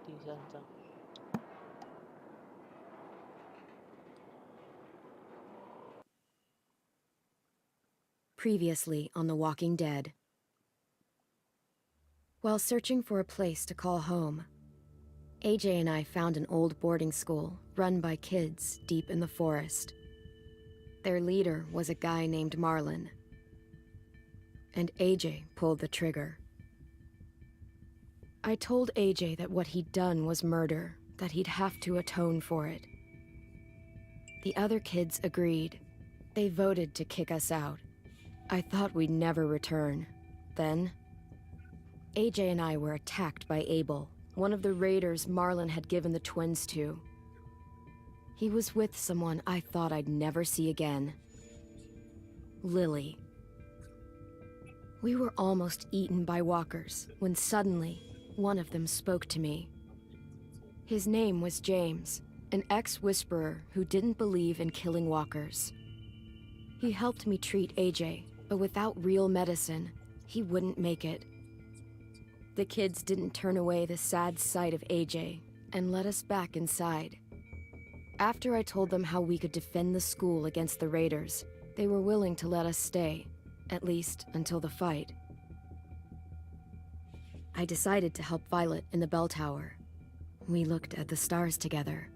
第三章。Previously on The Walking Dead. While searching for a place to call home, AJ and I found an old boarding school run by kids deep in the forest. Their leader was a guy named Marlon, and AJ pulled the trigger. I told AJ that what he'd done was murder, that he'd have to atone for it. The other kids agreed. They voted to kick us out. I thought we'd never return. Then, AJ and I were attacked by Abel, one of the raiders Marlon had given the twins to. He was with someone I thought I'd never see again. Lily. We were almost eaten by walkers when suddenly one of them spoke to me. His name was James, an ex-whisperer who didn't believe in killing walkers. He helped me treat AJ, but without real medicine, he wouldn't make it. The kids didn't turn away the sad sight of AJ and let us back inside. After I told them how we could defend the school against the raiders, they were willing to let us stay, at least until the fight. I decided to help Violet in the bell tower. We looked at the stars together.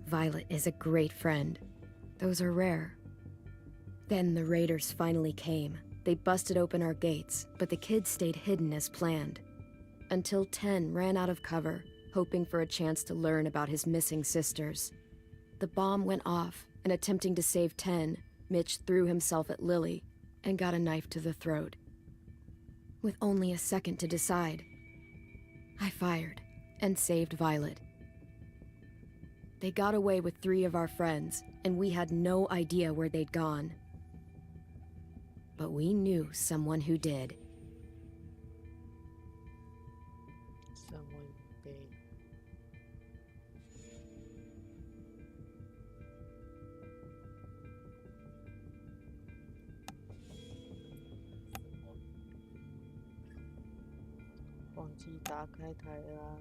Violet is a great friend. Those are rare. Then the raiders finally came. They busted open our gates, but the kids stayed hidden as planned. Until 10 ran out of cover, hoping for a chance to learn about his missing sisters. The bomb went off, and attempting to save 10, Mitch threw himself at Lily and got a knife to the throat. With only a second to decide, I fired and saved Violet. They got away with 3 of our friends, and we had no idea where they'd gone. But we knew someone who did. Someone they...忘记打开台啦。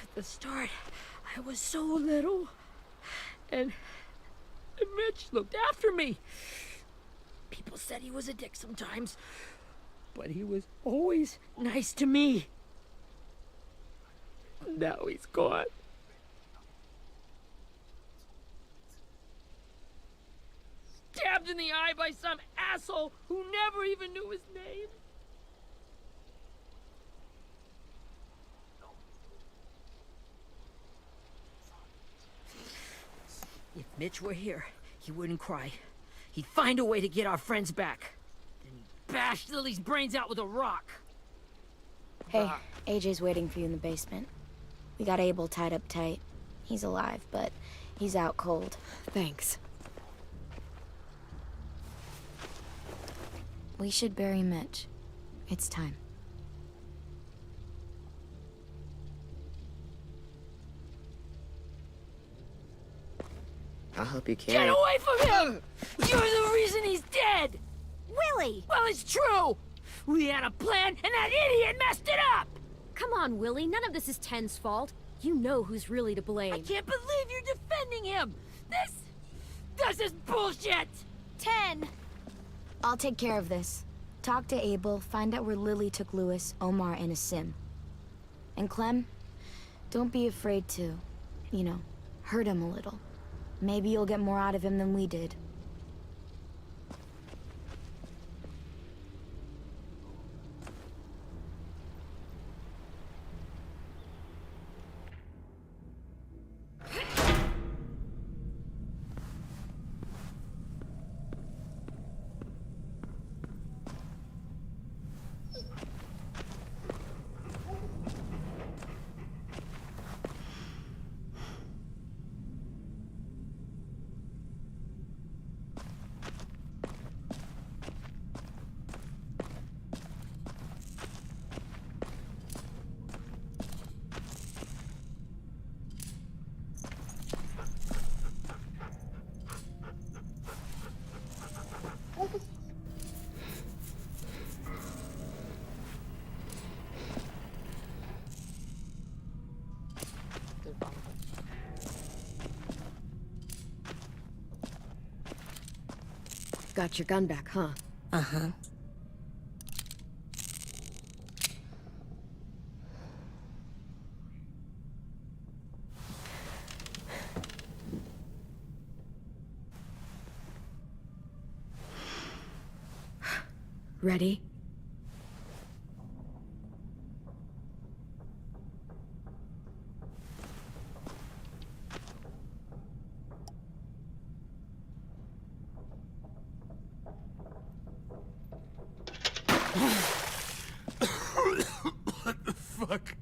At the start, I was so little, and Mitch looked after me. People said he was a dick sometimes, but he was always nice to me. Now he's gone. Stabbed in the eye by some asshole who never even knew his name. If Mitch were here, he wouldn't cry. He'd find a way to get our friends back. Then he'd bash Lily's brains out with a rock. Hey, AJ's waiting for you in the basement. We got Abel tied up tight. He's alive, but he's out cold. Thanks. We should bury Mitch. It's time. I'll help you carry. Get away from him! You're the reason he's dead! Willie! Well, it's true! We had a plan, and that idiot messed it up! Come on, Willie. None of this is Ten's fault. You know who's really to blame. I can't believe you're defending him! This is bullshit! 10! I'll take care of this. Talk to Abel, find out where Lily took Lewis, Omar, and a sim. And Clem, don't be afraid to, you know, hurt him a little. Maybe you'll get more out of him than we did. Got your gun back, huh? Uh-huh. Ready? What the fuck?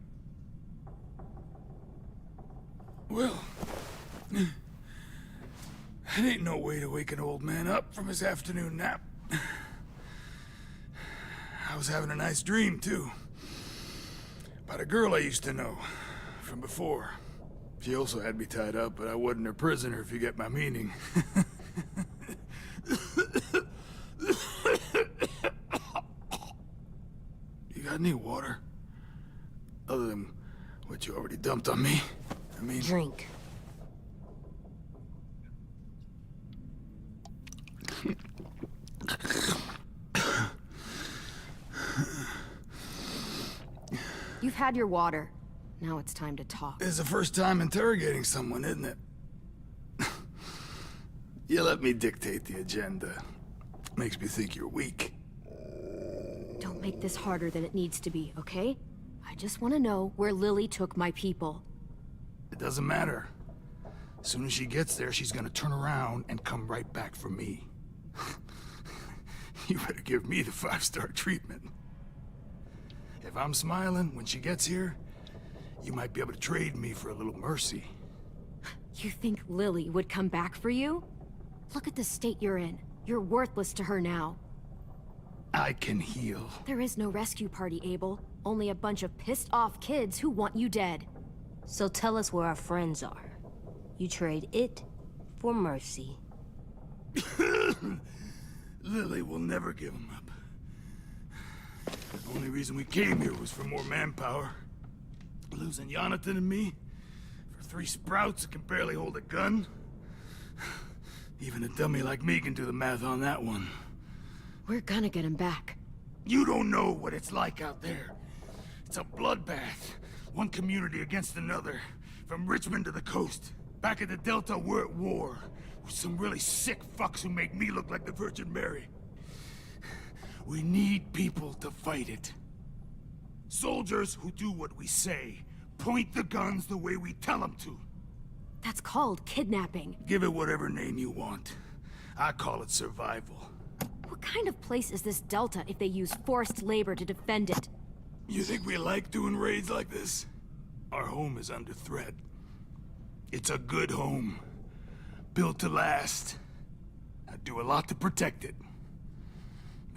Well, that ain't no way to wake an old man up from his afternoon nap. I was having a nice dream, too. About a girl I used to know from before. She also had me tied up, but I wasn't her prisoner, if you get my meaning. You got any water? Other than what you already dumped on me? I mean... Drink. You've had your water. Now it's time to talk. It's the first time interrogating someone, isn't it? You let me dictate the agenda. Makes me think you're weak. Don't make this harder than it needs to be, okay? I just want to know where Lily took my people. It doesn't matter. As soon as she gets there, she's gonna turn around and come right back for me. You better give me the 5-star treatment. If I'm smiling when she gets here, you might be able to trade me for a little mercy. You think Lily would come back for you? Look at the state you're in. You're worthless to her now. I can heal. There is no rescue party, Abel. Only a bunch of pissed-off kids who want you dead. So tell us where our friends are. You trade it for mercy. Lily will never give him up. The only reason we came here was for more manpower. Losing Jonathan and me for 3 sprouts that can barely hold a gun. Even a dummy like me can do the math on that one. We're gonna get him back. You don't know what it's like out there. It's a bloodbath. One community against another. From Richmond to the coast. Back at the Delta, we're at war. With some really sick fucks who make me look like the Virgin Mary. We need people to fight it. Soldiers who do what we say. Point the guns the way we tell them to. That's called kidnapping. Give it whatever name you want. I call it survival. What kind of place is this Delta if they use forced labor to defend it? You think we like doing raids like this? Our home is under threat. It's a good home. Built to last. I do a lot to protect it.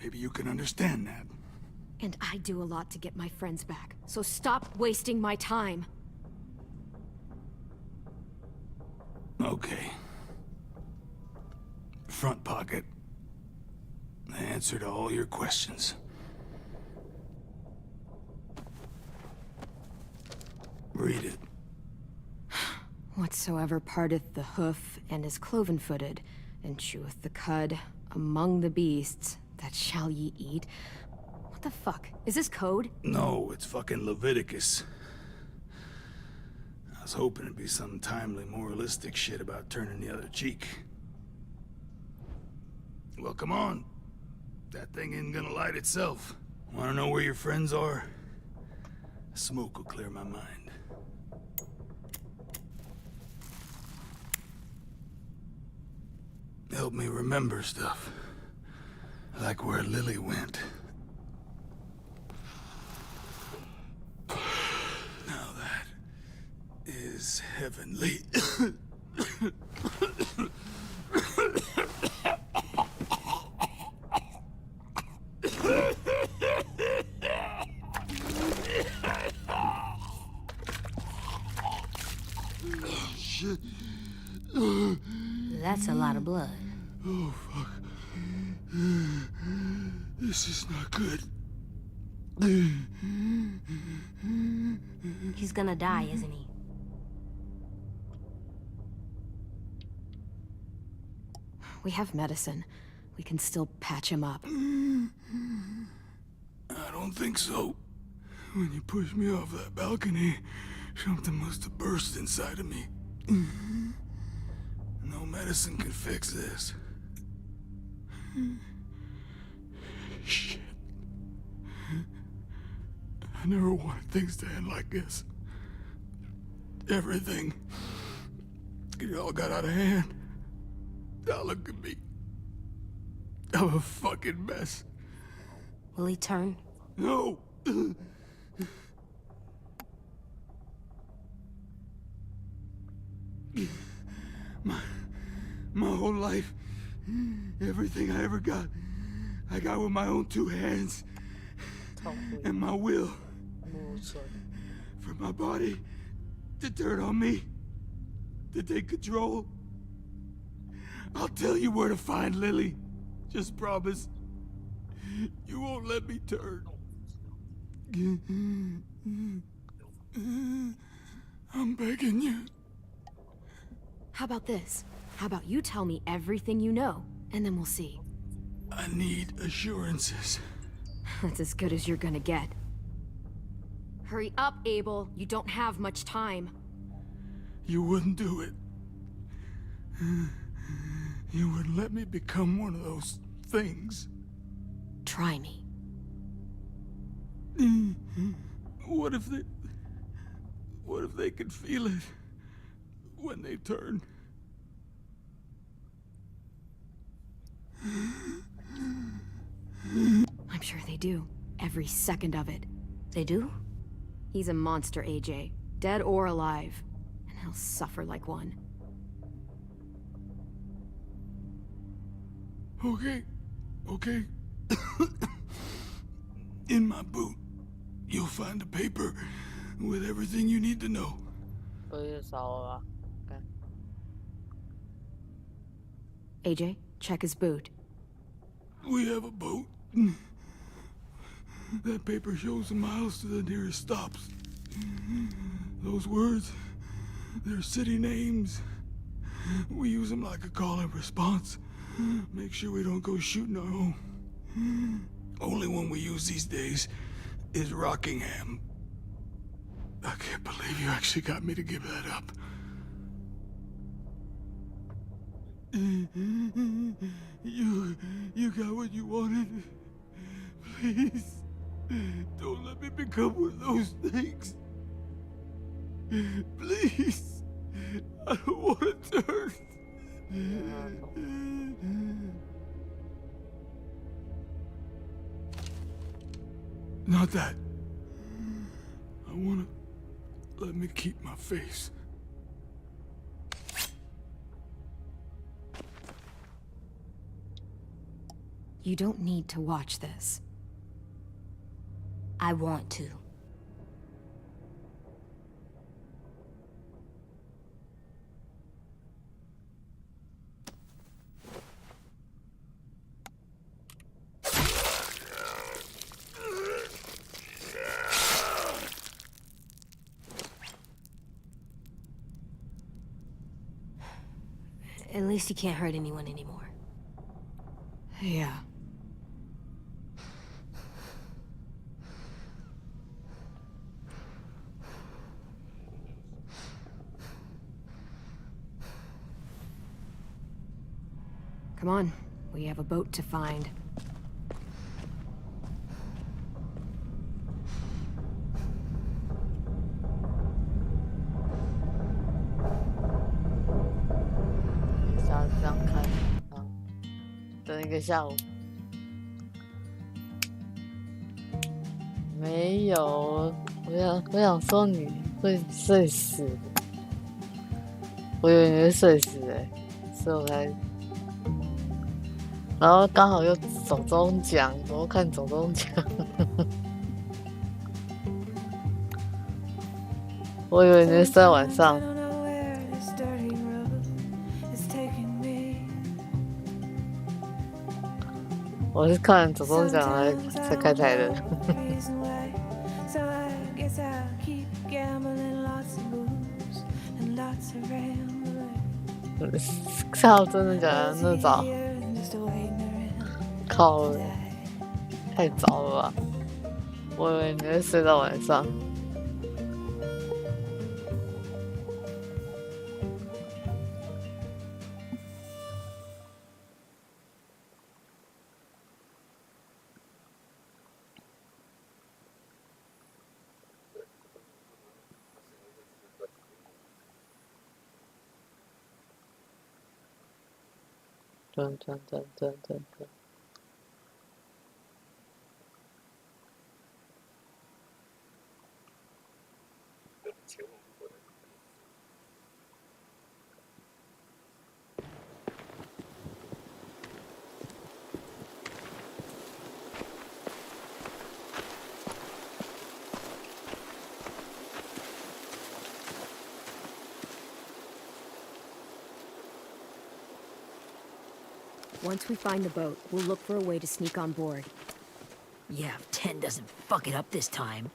Maybe you can understand that. And I do a lot to get my friends back. So stop wasting my time. Okay. Front pocket. The answer to all your questions. Read it. Whatsoever parteth the hoof and is cloven-footed, and cheweth the cud among the beasts, That shall ye eat? What the fuck? Is this code? No, it's fucking Leviticus. I was hoping it'd be some timely, moralistic shit about turning the other cheek. Well, come on. That thing ain't gonna light itself. Wanna know where your friends are? Smoke will clear my mind. Help me remember stuff. Like where Lily went. Now that is heavenly. Shit. That's a lot of blood. Oh, fuck. This is not good. He's gonna die, isn't he? We have medicine. We can still patch him up. I don't think so. When you pushed me off that balcony, something must have burst inside of me. No medicine can fix this. Shit. I never wanted things to end like this. Everything. It all got out of hand. Now look at me. I'm a fucking mess. Will he turn? No! My whole life, everything I ever got, I got with my own two hands. And my will. For my body to turn on me, to take control. I'll tell you where to find Lily. Just promise. You won't let me turn. I'm begging you. How about this? How about you tell me everything you know, and then we'll see. I need assurances. That's as good as you're gonna get. Hurry up, Abel. You don't have much time. You wouldn't do it. You wouldn't let me become one of those things. Try me. What if they could feel it when they turn? I'm sure they do. Every second of it. They do? He's a monster, AJ. Dead or alive. And he'll suffer like one. Okay. In my boot, you'll find a paper with everything you need to know. 不是少了吧？ AJ, check his boot. We have a boat. That paper shows the miles to the nearest stops. Those words, they're city names. We use them like a call and response. Make sure we don't go shooting our own. Only one we use these days is Rockingham. I can't believe you actually got me to give that up. You got what you wanted. Please, don't let me become one of those things. Please, I don't want to turn. Not that. I wanna let me keep my face. You don't need to watch this. I want to. At least you can't hurt anyone anymore. Yeah. Come on, we have a boat to find.这样看，等一个下午。没有，我想说你会睡死，我以为你会睡死所以我才，然后刚好又走中奖，我看走中奖，我以为你会睡在晚上。我是看走中奖才开台的。操，真的假的？那早？靠，太早了吧？我以为你会睡到晚上。转。Once we find the boat, we'll look for a way to sneak on board. Yeah, if 10 doesn't fuck it up this time.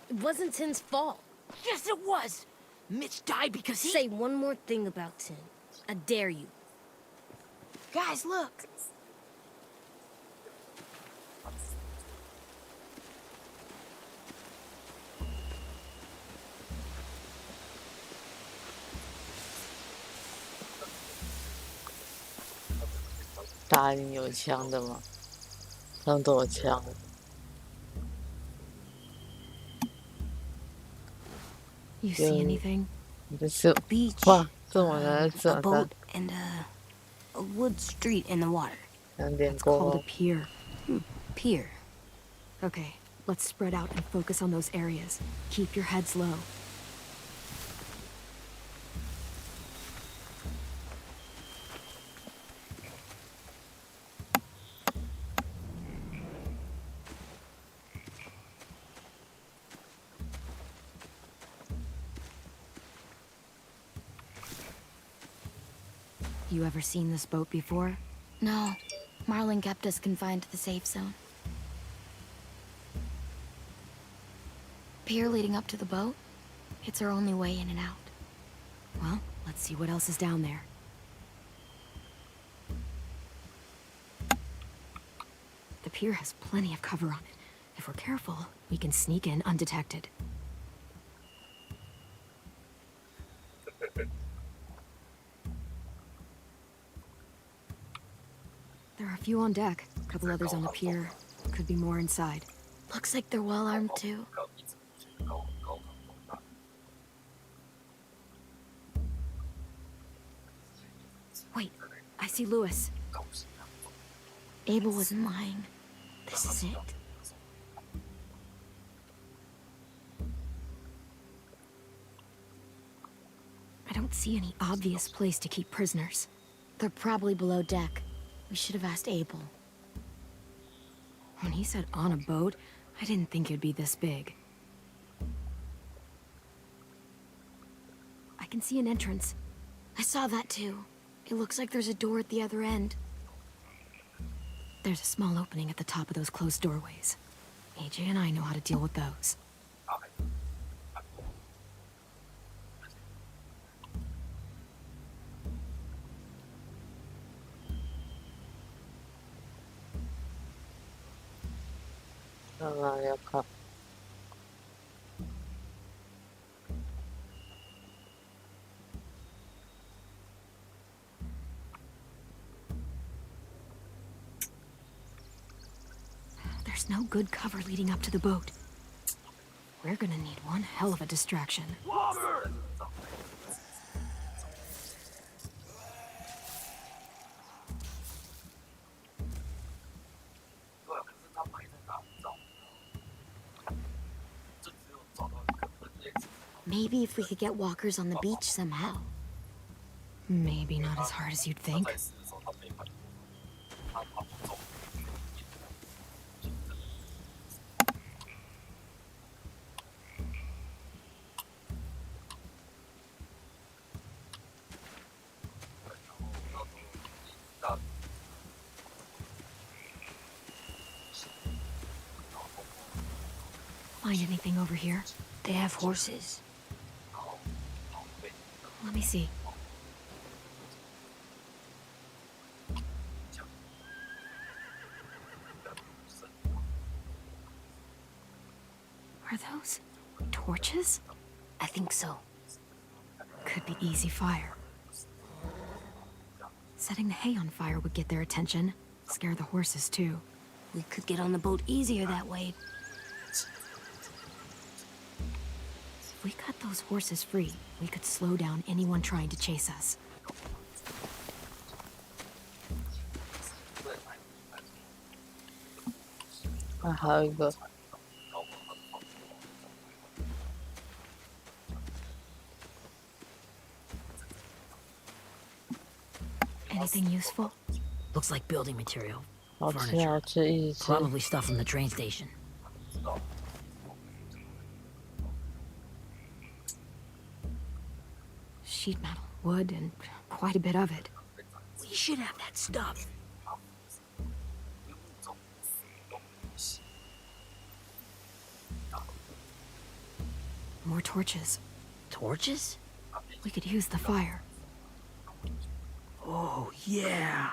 It wasn't Tin's fault. Yes, it was! Mitch died because he— Say one more thing about Tin. I dare you. Guys, look!打你有枪的吗？他们都有枪。You see anything? 你的是 Beach, 哇，这么难 a 整 boat, 的， and a wood street in the water. 2点 It's called a 过。 pier. Pier. Okay, let's spread out and focus on those areas. Keep your heads low. You ever seen this boat before? No. Marlin kept us confined to the safe zone. Pier leading up to the boat? It's our only way in and out. Well, let's see what else is down there. The pier has plenty of cover on it. If we're careful, we can sneak in undetected. There are a few on deck, a couple others on the pier. Could be more inside. Looks like they're well armed too. Wait, I see Lewis. Abel wasn't lying. This is it. I don't see any obvious place to keep prisoners. They're probably below deck. We should have asked Abel. When he said on a boat, I didn't think it'd be this big. I can see an entrance. I saw that too. It looks like there's a door at the other end. There's a small opening at the top of those closed doorways. AJ and I know how to deal with those. There's no good cover leading up to the boat. We're gonna need one hell of a distraction. Maybe if we could get walkers on the beach somehow. Maybe not as hard as you'd think. Find anything over here? They have horses. Let me see. Are those torches? I think so. Could be easy fire. Setting the hay on fire would get their attention. Scare the horses, too. We could get on the boat easier that way. If we cut those horses free, we could slow down anyone trying to chase us.还有一个 Anything useful? Looks like building material. 好吃好吃，一直吃。 Probably stuff from the train station. Sheet metal, wood, and quite a bit of it. We should have that stuff. More torches. Torches? We could use the fire. Oh, yeah.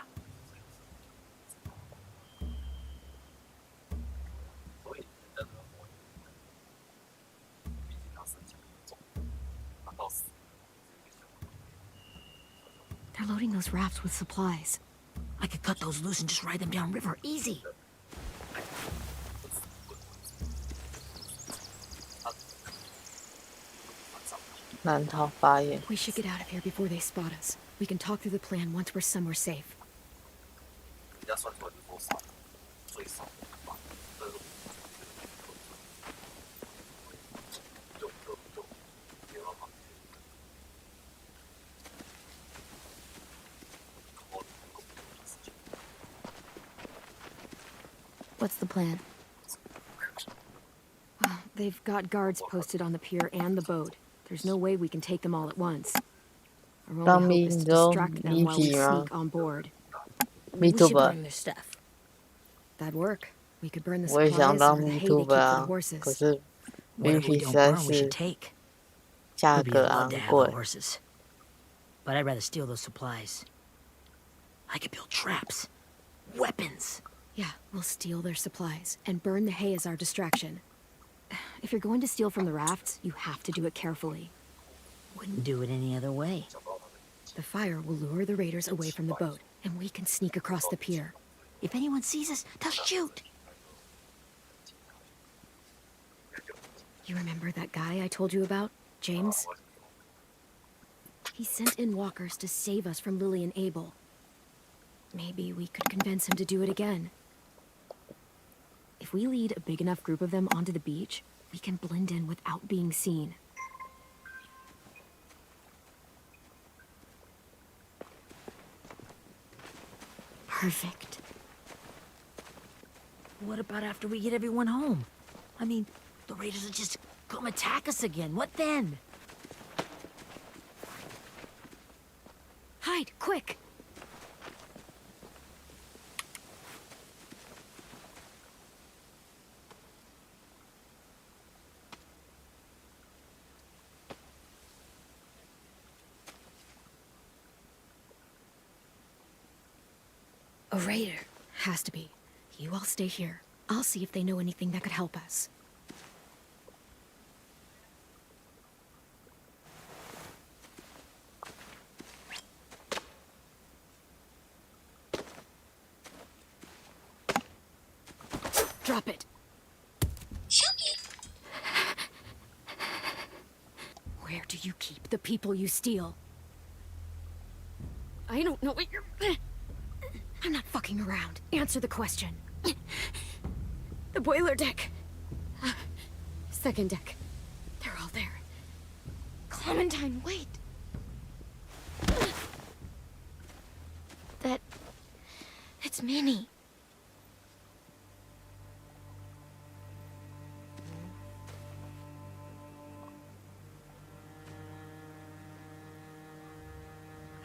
They're loading those rafts with supplies. I could cut those loose and just ride them downriver. Easy. We should get out of here before they spot us. We can talk through the plan once we're somewhere safe. What's the plan? They've got guards posted on the pier and the boat. There's no way we can take them all at once. Our only hope is to distract them while we sneak on board. We should burn their stuff. That'd work. We could burn the 我也 supplies 想 or 当 the hay they B keep for 啊 the，horses. 可是 Whatever we BP don't 实在 burn, we 是 should take. 价 Would be 格 a 昂 lot to have 贵 the。horses. But I'd rather steal those supplies. I could build traps. Weapons. Yeah, we'll steal their supplies and burn the hay as our distraction. If you're going to steal from the rafts, you have to do it carefully. Wouldn't do it any other way. The fire will lure the raiders away from the boat, and we can sneak across the pier. If anyone sees us, they'll shoot. You remember that guy I told you about, James? He sent in walkers to save us from Lily and Abel. Maybe we could convince him to do it again. If we lead a big enough group of them onto the beach, we can blend in without being seen. Perfect. What about after we get everyone home? I mean, the raiders will just come attack us again. What then? Hide, quick! A raider. Has to be. You all stay here. I'll see if they know anything that could help us. Drop it. Where do you keep the people you steal? I don't know what you're... I'm not fucking around. Answer the question. The boiler deck. Second deck. They're all there. Clementine, wait. It's Minnie.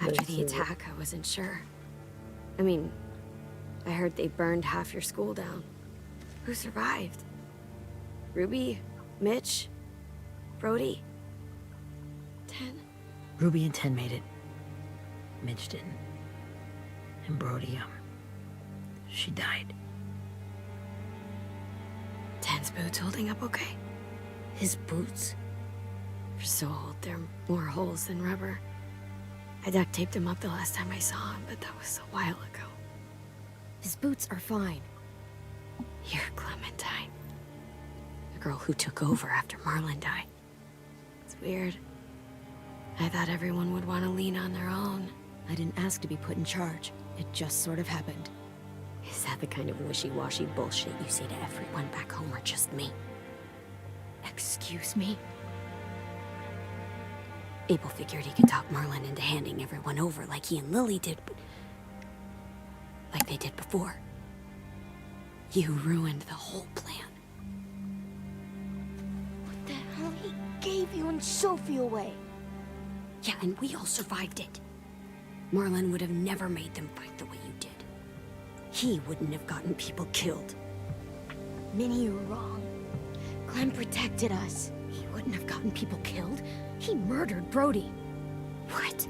After the attack, I wasn't sure. I mean, I heard they burned half your school down. Who survived? Ruby? Mitch? Brody? 10? Ruby and 10 made it. Mitch didn't. And Brody, she died. 10's boots holding up okay? His boots? They're so old, there are more holes than rubber. I duct taped him up the last time I saw him, but that was a while ago. His boots are fine. You're Clementine. The girl who took over after Marlon died. It's weird. I thought everyone would want to lean on their own. I didn't ask to be put in charge. It just sort of happened. Is that the kind of wishy-washy bullshit you say to everyone back home, or just me? Excuse me? Abel figured he could talk Marlon into handing everyone over like he and Lily did, like they did before. You ruined the whole plan. What the hell? He gave you and Sophie away. Yeah, and we all survived it. Marlon would have never made them fight the way you did. He wouldn't have gotten people killed. Minnie, you're wrong. Clem protected us. He wouldn't have gotten people killed. He murdered Brody. What?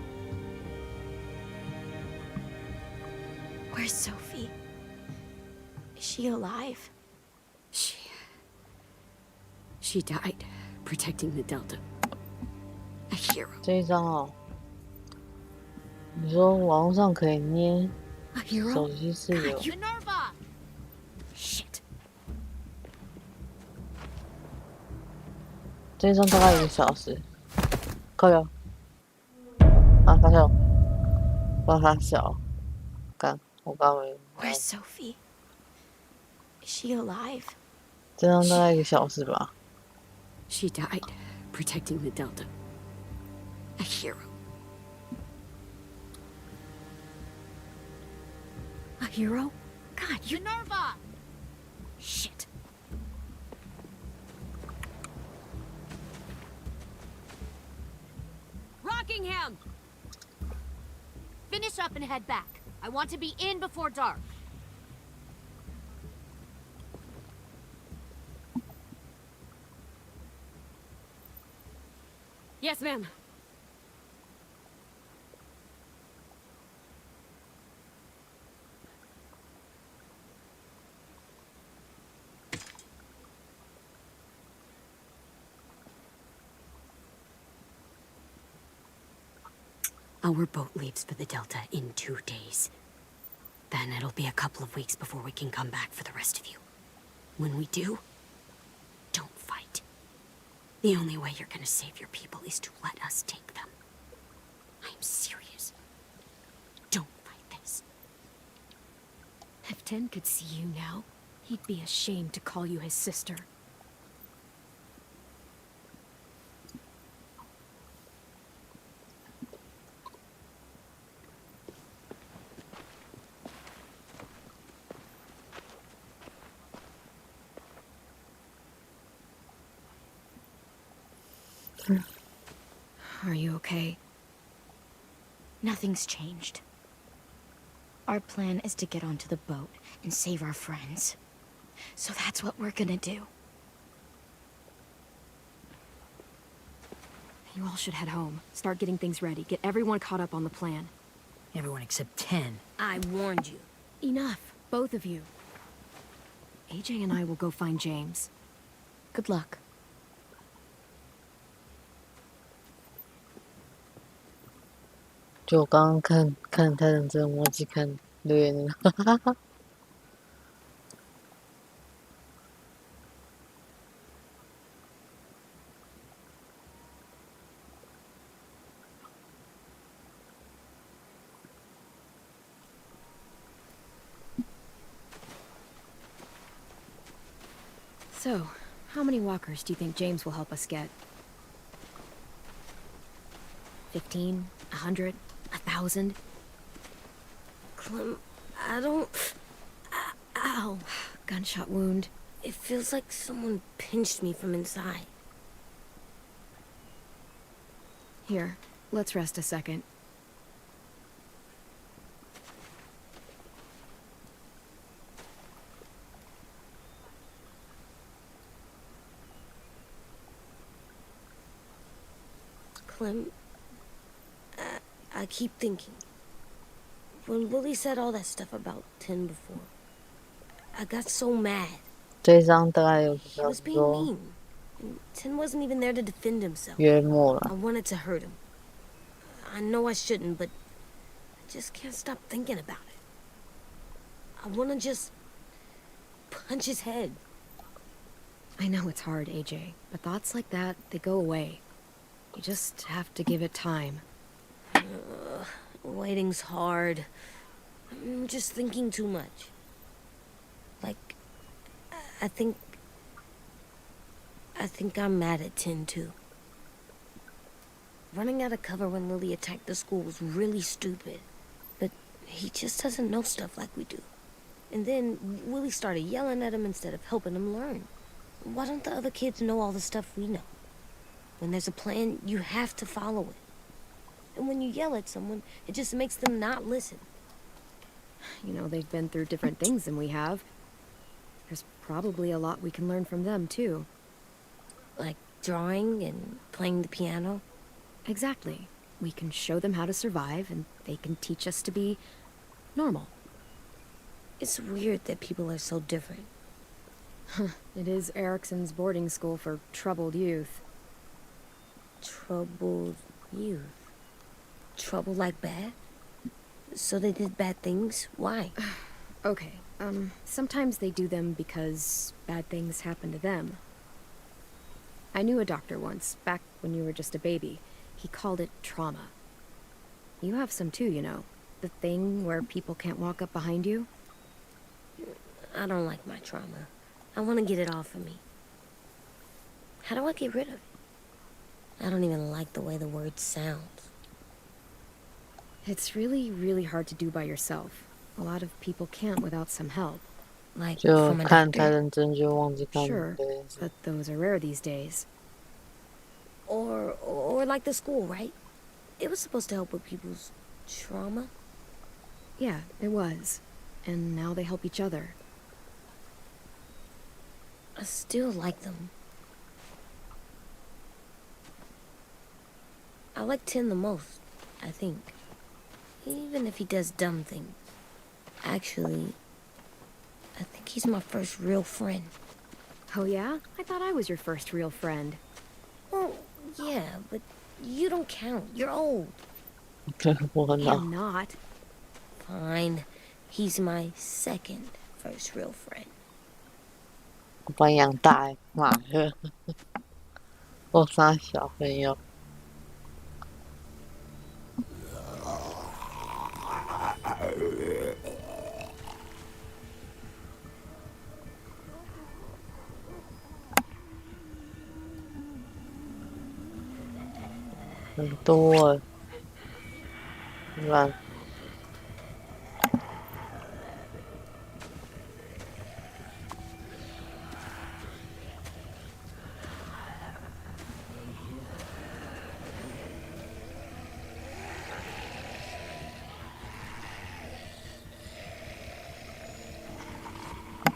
Where's Sophie? Is she alive? She died protecting the Delta. A hero. 这一张哦，你说网络上可以捏， A hero? 手机是有。 Minerva! Shit. 这一张大概1个小时。靠腰。啊，发笑。帮他笑。干，我刚没。 Where's Sophie? Is she alive? 这张大概1个小时吧。 She died protecting the Delta. A hero. A hero? God, you... Minerva! Shit. Rockingham! Finish up and head back. I want to be in before dark. Yes, ma'am. Our boat leaves for the Delta in 2 days. Then it'll be a couple of weeks before we can come back for the rest of you. When we do, don't fight. The only way you're gonna save your people is to let us take them. I'm serious. Don't fight this. If 10 could see you now, he'd be ashamed to call you his sister. Are you okay? Nothing's changed. Our plan is to get onto the boat and save our friends. So that's what we're gonna do. You all should head home. Start getting things ready. Get everyone caught up on the plan. Everyone except 10. I warned you. Enough, both of you. AJ and I will go find James. Good luck. 就我刚刚看太认真，忘记看留言了。So, how many walkers do you think James will help us get? 15? 100? 1,000? Clem, I don't... Ow. Gunshot wound. It feels like someone pinched me from inside. Here, let's rest a second. Clem, I keep thinking. When Willie said all that stuff about Tin before, I got so mad. 这一章大概有 He 差 was 不 being 多 mean. And Tin wasn't even there to defend himself. 约末 I 了。 wanted to hurt him. I know I shouldn't, but I just can't stop thinking about it. I want to just punch his head. I know it's hard, AJ, but thoughts like that, they go away. You just have to give it time. Waiting's hard. I'm just thinking too much. Like, I think I'm mad at Tin, too. Running out of cover when Lily attacked the school was really stupid. But he just doesn't know stuff like we do. And then Willie started yelling at him instead of helping him learn. Why don't the other kids know all the stuff we know? When there's a plan, you have to follow it. And when you yell at someone, it just makes them not listen. You know, they've been through different things than we have. There's probably a lot we can learn from them, too. Like drawing and playing the piano. Exactly. We can show them how to survive, and they can teach us to be normal. It's weird that people are so different. It is Erickson's boarding school for troubled youth. Troubled youth. Trouble like bad? So they did bad things? Why? Okay, sometimes they do them because bad things happen to them. I knew a doctor once, back when you were just a baby. He called it trauma. You have some too, you know. The thing where people can't walk up behind you. I don't like my trauma. I want to get it off of me. How do I get rid of it? I don't even like the way the word sounds. It's really, really hard to do by yourself. A lot of people can't without some help. Like 就 from a 看太 doctor? 认真就忘记看 Sure, 别人是 but those are rare these days. Or like the school, right? It was supposed to help with people's trauma. Yeah, it was. And now they help each other. I still like them. I like Tin the most, I think. Even if he does dumb things. Actually, I think he's my first real friend. Oh yeah? I thought I was your first real friend. Well, yeah, but you don't count. You're old. 我很 I 老 am not. Fine. He's my second first real friend. 我把你养大欸妈的我傻小朋友很多欸乱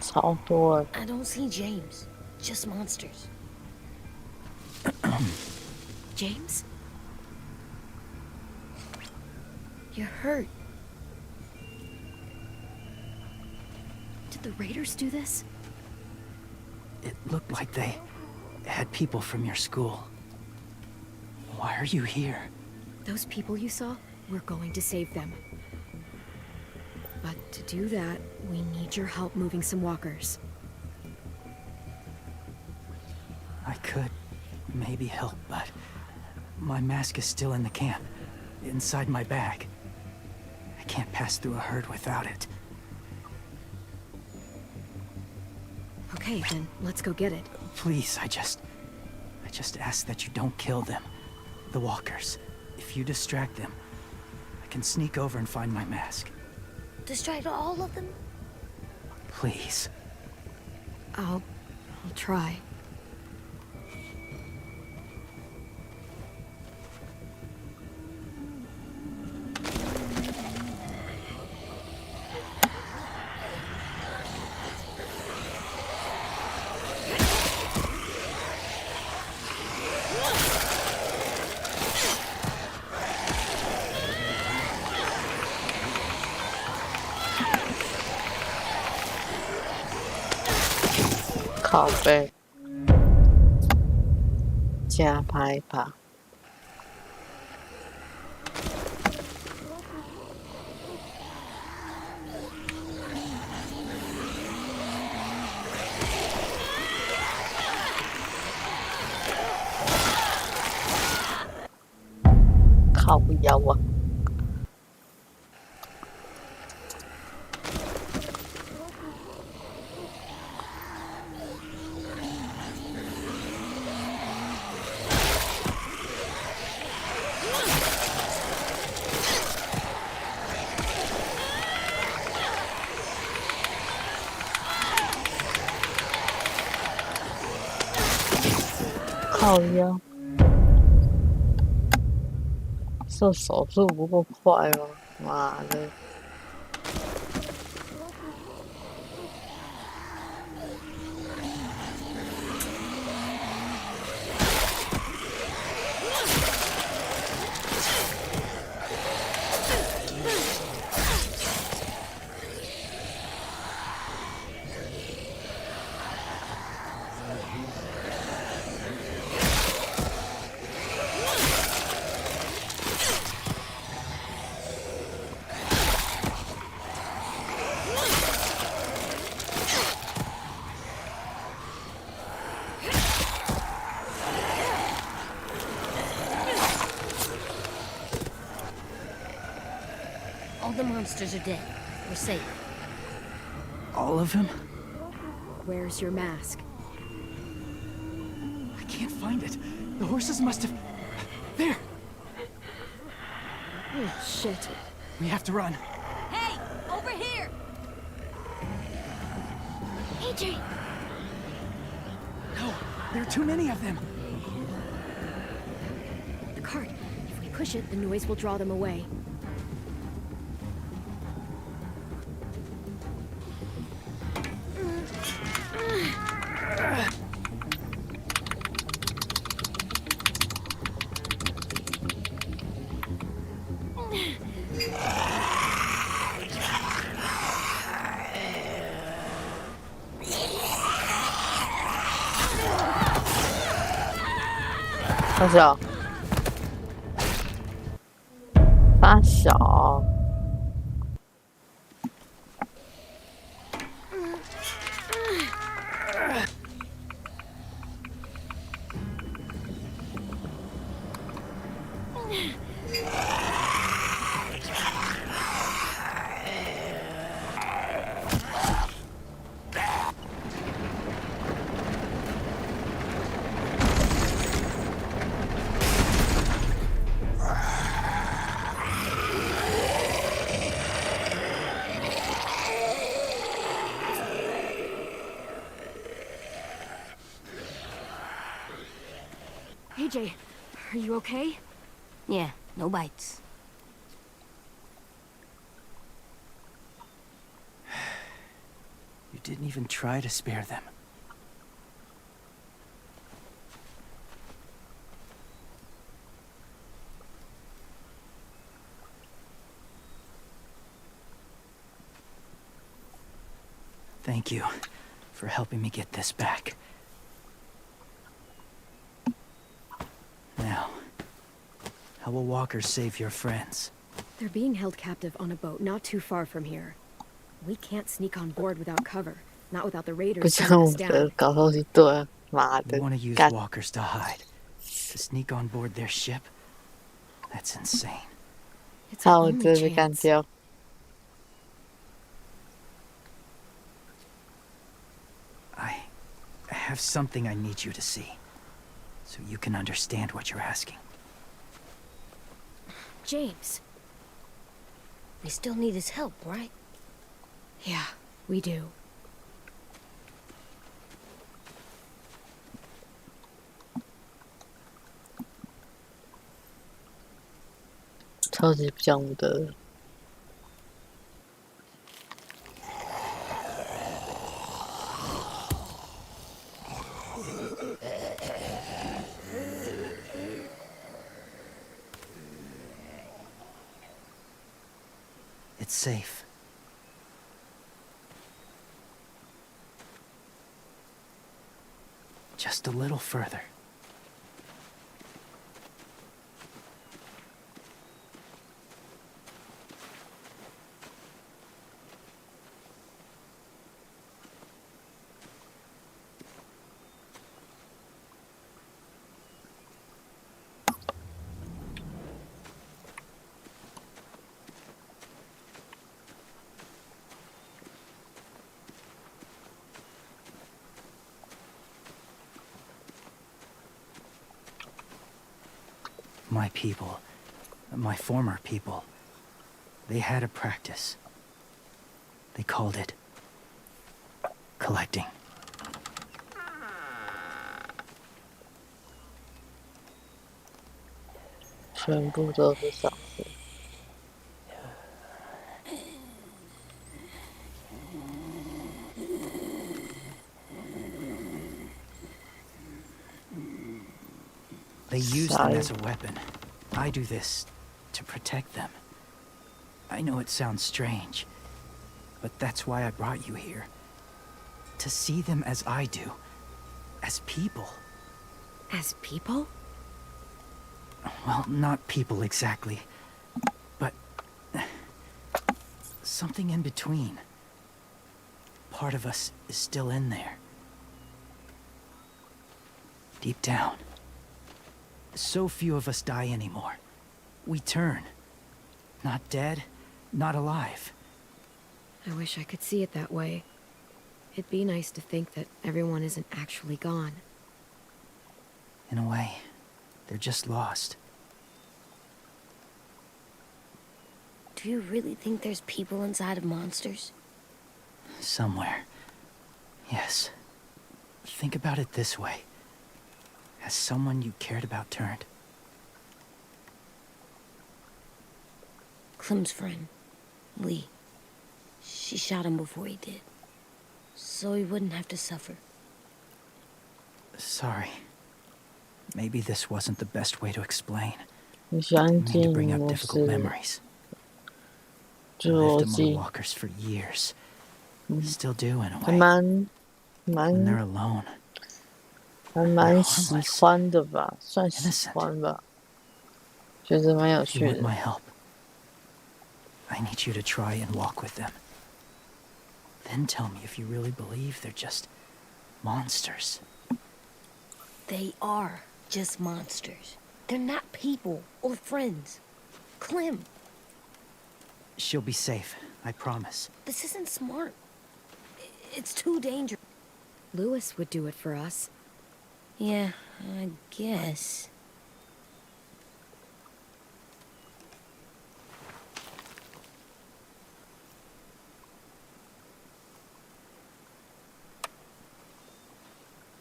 超多欸 I don't see James. Just monsters. James? You're hurt. Did the Raiders do this? It looked like they had people from your school. Why are you here? Those people you saw? We're going to save them. But to do that, we need your help moving some walkers. I could maybe help, but my mask is still in the camp, inside my bag. I can't pass through a herd without it. Okay, then let's go get it. Please, I just ask that you don't kill them. The walkers. If you distract them, I can sneak over and find my mask. Distract all of them? Please. I'll try.靠背，加拍吧。靠腰啊！靠腰，这手速不够快哦！妈的！All the monsters are dead. We're safe. All of them? Where's your mask? I can't find it. The horses must have... There! Oh, shit. We have to run. Hey, over here! AJ! No, there are too many of them. The cart. If we push it, the noise will draw them away.大小，大小，AJ, are you okay? Yeah, no bites. You didn't even try to spare them. Thank you for helping me get this back. Now, how will walkers save your friends? They're being held captive on a boat not too far from here. We can't sneak on board without cover, not without the 不 raiders 像 hunting 我 us 的 down. 搞东西对啊，妈 We 的 want to use 干 walkers to hide. To sneak on board their ship? That's insane. It's 把 our 我 only 这被干 chance. 掉。have something I need you to see, so you can understand what you're asking. James. We still need his help, right? Yeah, we do. 超级不讲武德的。It's safe. Just a little further. My people, my former people, they had a practice. They called it collecting. 全部都是丧尸。They use them as a weapon. I do this to protect them. I know it sounds strange, but that's why I brought you here. To see them as I do. As people. As people? Well, not people exactly, but something in between. Part of us is still in there. Deep down. So few of us die anymore. We turn. Not dead, not alive. I wish I could see it that way. It'd be nice to think that everyone isn't actually gone. In a way, they're just lost. Do you really think there's people inside of monsters? Somewhere. Yes. Think about it this way. Has someone you cared about turned? Clem's friend, Lee. She shot him before he did. So he wouldn't have to suffer. Sorry. Maybe this wasn't the best way to explain. 你 I 相 mean to 信 bring 我 up 是 difficult memories. 侏 I 罗 lived among 纪， walkers for years. Still do in a 还 way. 蛮 When they're alone. 还蛮喜欢的吧，算喜欢吧，觉得蛮有 If you 趣 want 的。 my help, I need you to try and walk with them. Then tell me if you really believe they're just monsters. They are just monsters. They're not people or friends. Clem, She'll be safe, I promise. this isn't smart. It's too dangerous. Lewis would do it for us. Yeah, I guess.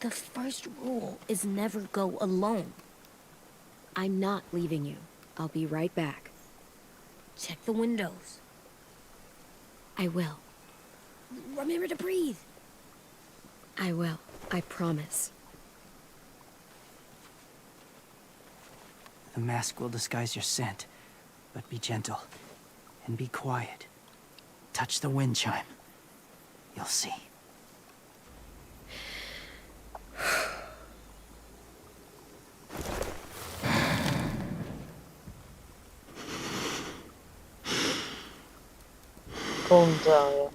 The first rule is never go alone. I'm not leaving you. I'll be right back. Check the windows. I will. Remember to breathe. I will. I promise. The mask will disguise your scent, but be gentle and be quiet. Touch the wind chime. You'll see. 공짜요.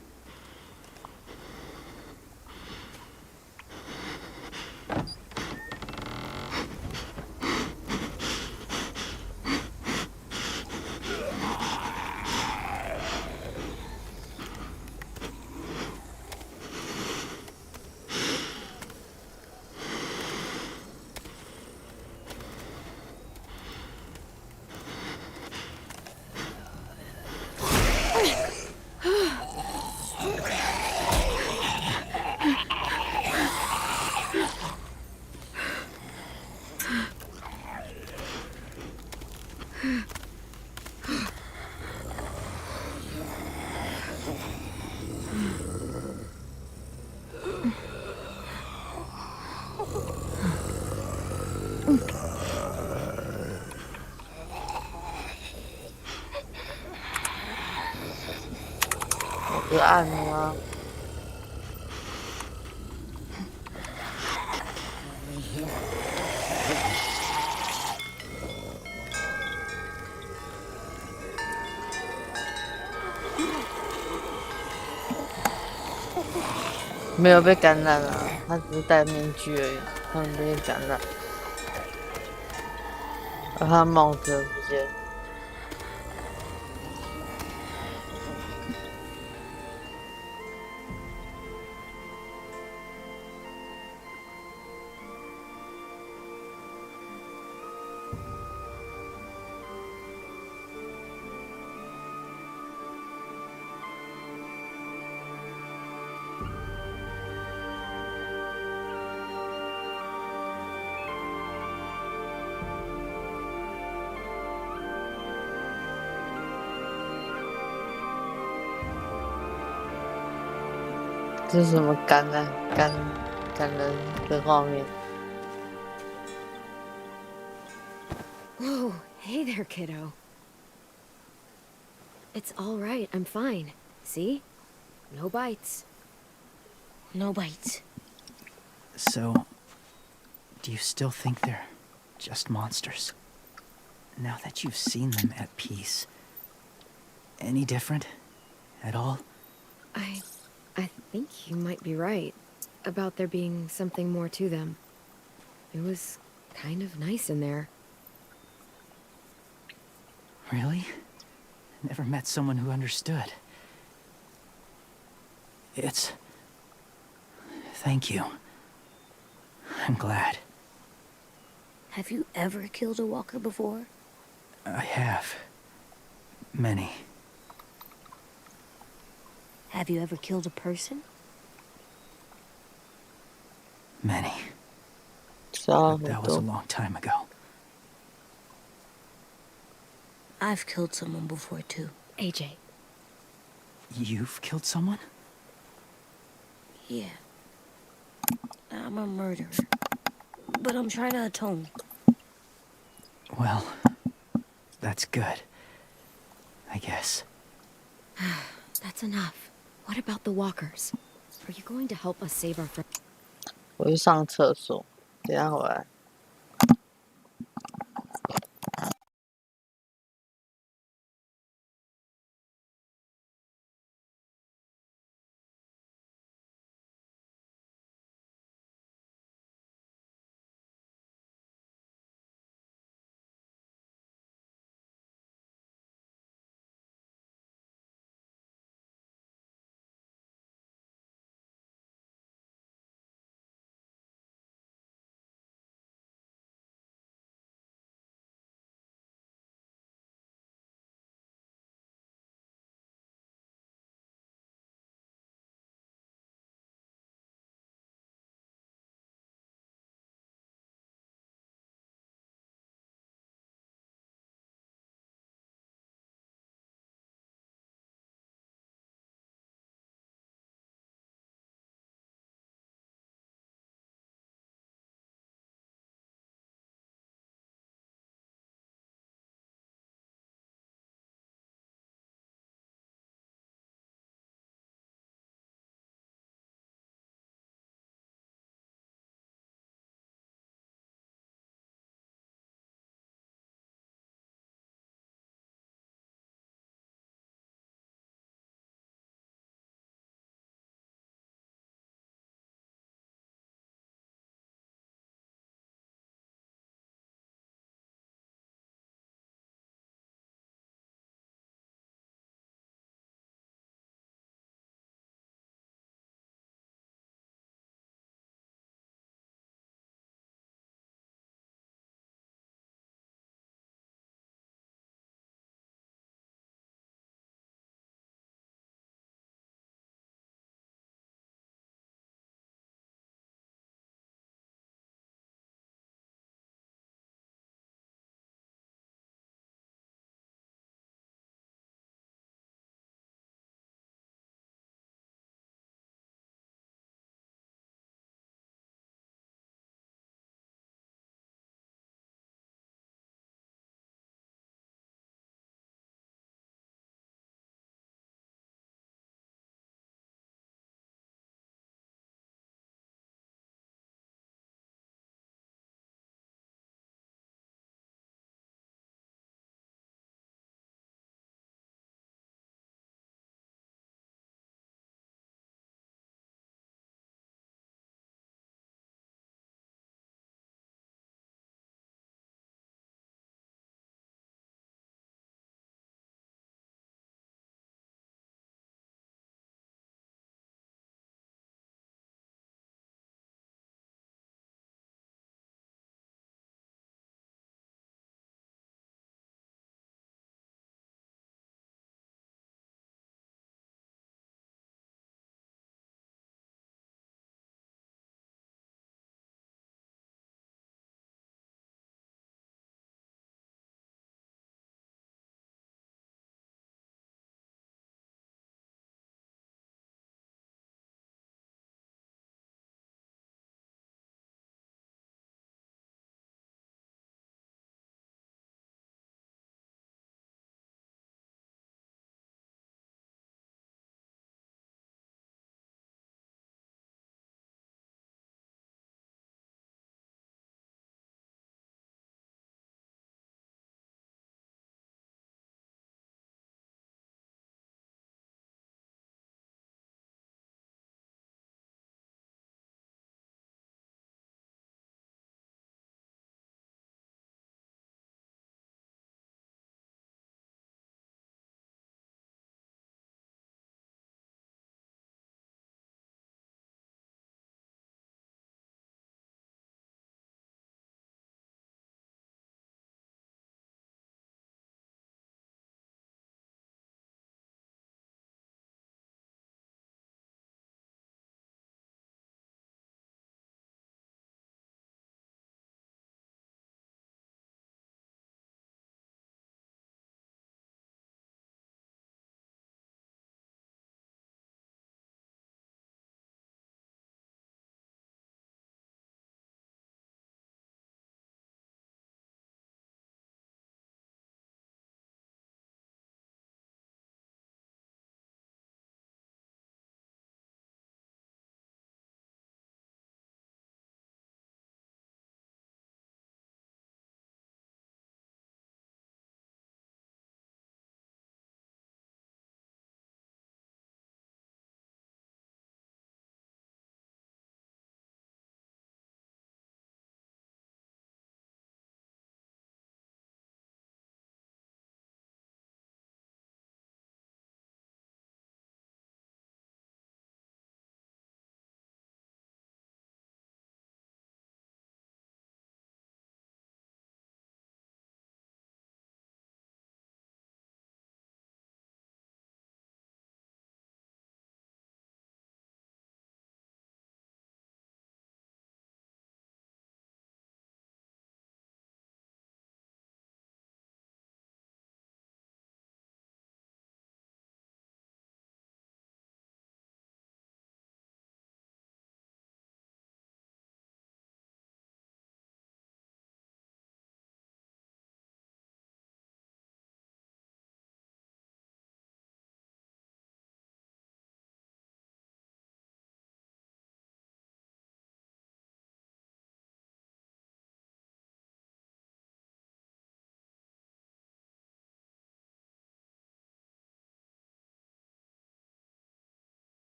按吗？没有被感染啊，他只是戴面具而已，他们被感染，而他帽子不见。这是什么感人的画面？ Whoa, hey there, kiddo. It's all right, I'm fine. See? No bites. No bites. So, do you still think they're just monsters? Now that you've seen them at peace, any different at all? I think you might be right about there being something more to them. It was kind of nice in there. Really? Never met someone who understood. Thank you. I'm glad. Have you ever killed a walker before? I have. Many. Have you ever killed a person? Many. But That was a long time ago. I've killed someone before, too. AJ. You've killed someone? Yeah. I'm a murderer. But I'm trying to atone. Well, that's good. I guess. That's enough. What about the walkers? Are you going to help us save our friend? 我去上厕所，等一下回来。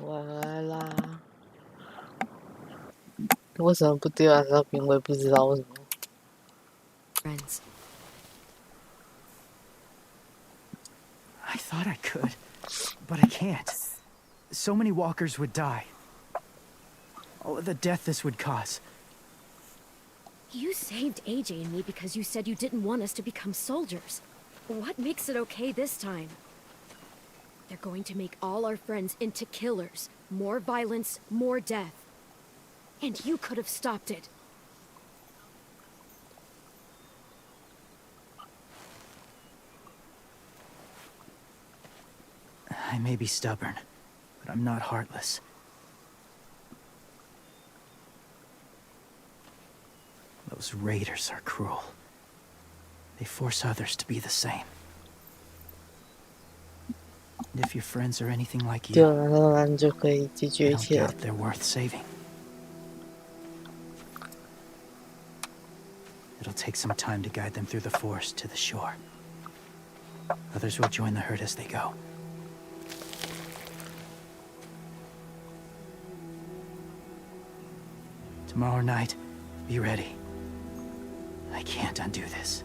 我来啦！为什么不丢燃烧瓶？我也不知道为什么。 Friends. I thought I could, but I can't. So many walkers would die. Oh, the death this would cause. You saved AJ and me because you said you didn't want us to become soldiers. What makes it okay this time? They're going to make all our friends into killers. More violence, more death. And you could have stopped it. I may be stubborn, but I'm not heartless. Those raiders are cruel. They force others to be the same. And if your friends are anything like you, 丢燃烧弹就可以解决 I 一 don't 切。 doubt they're worth saving. It'll take some time to guide them through the forest to the shore. Others will join the herd as they go. Tomorrow night, be ready. I can't undo this.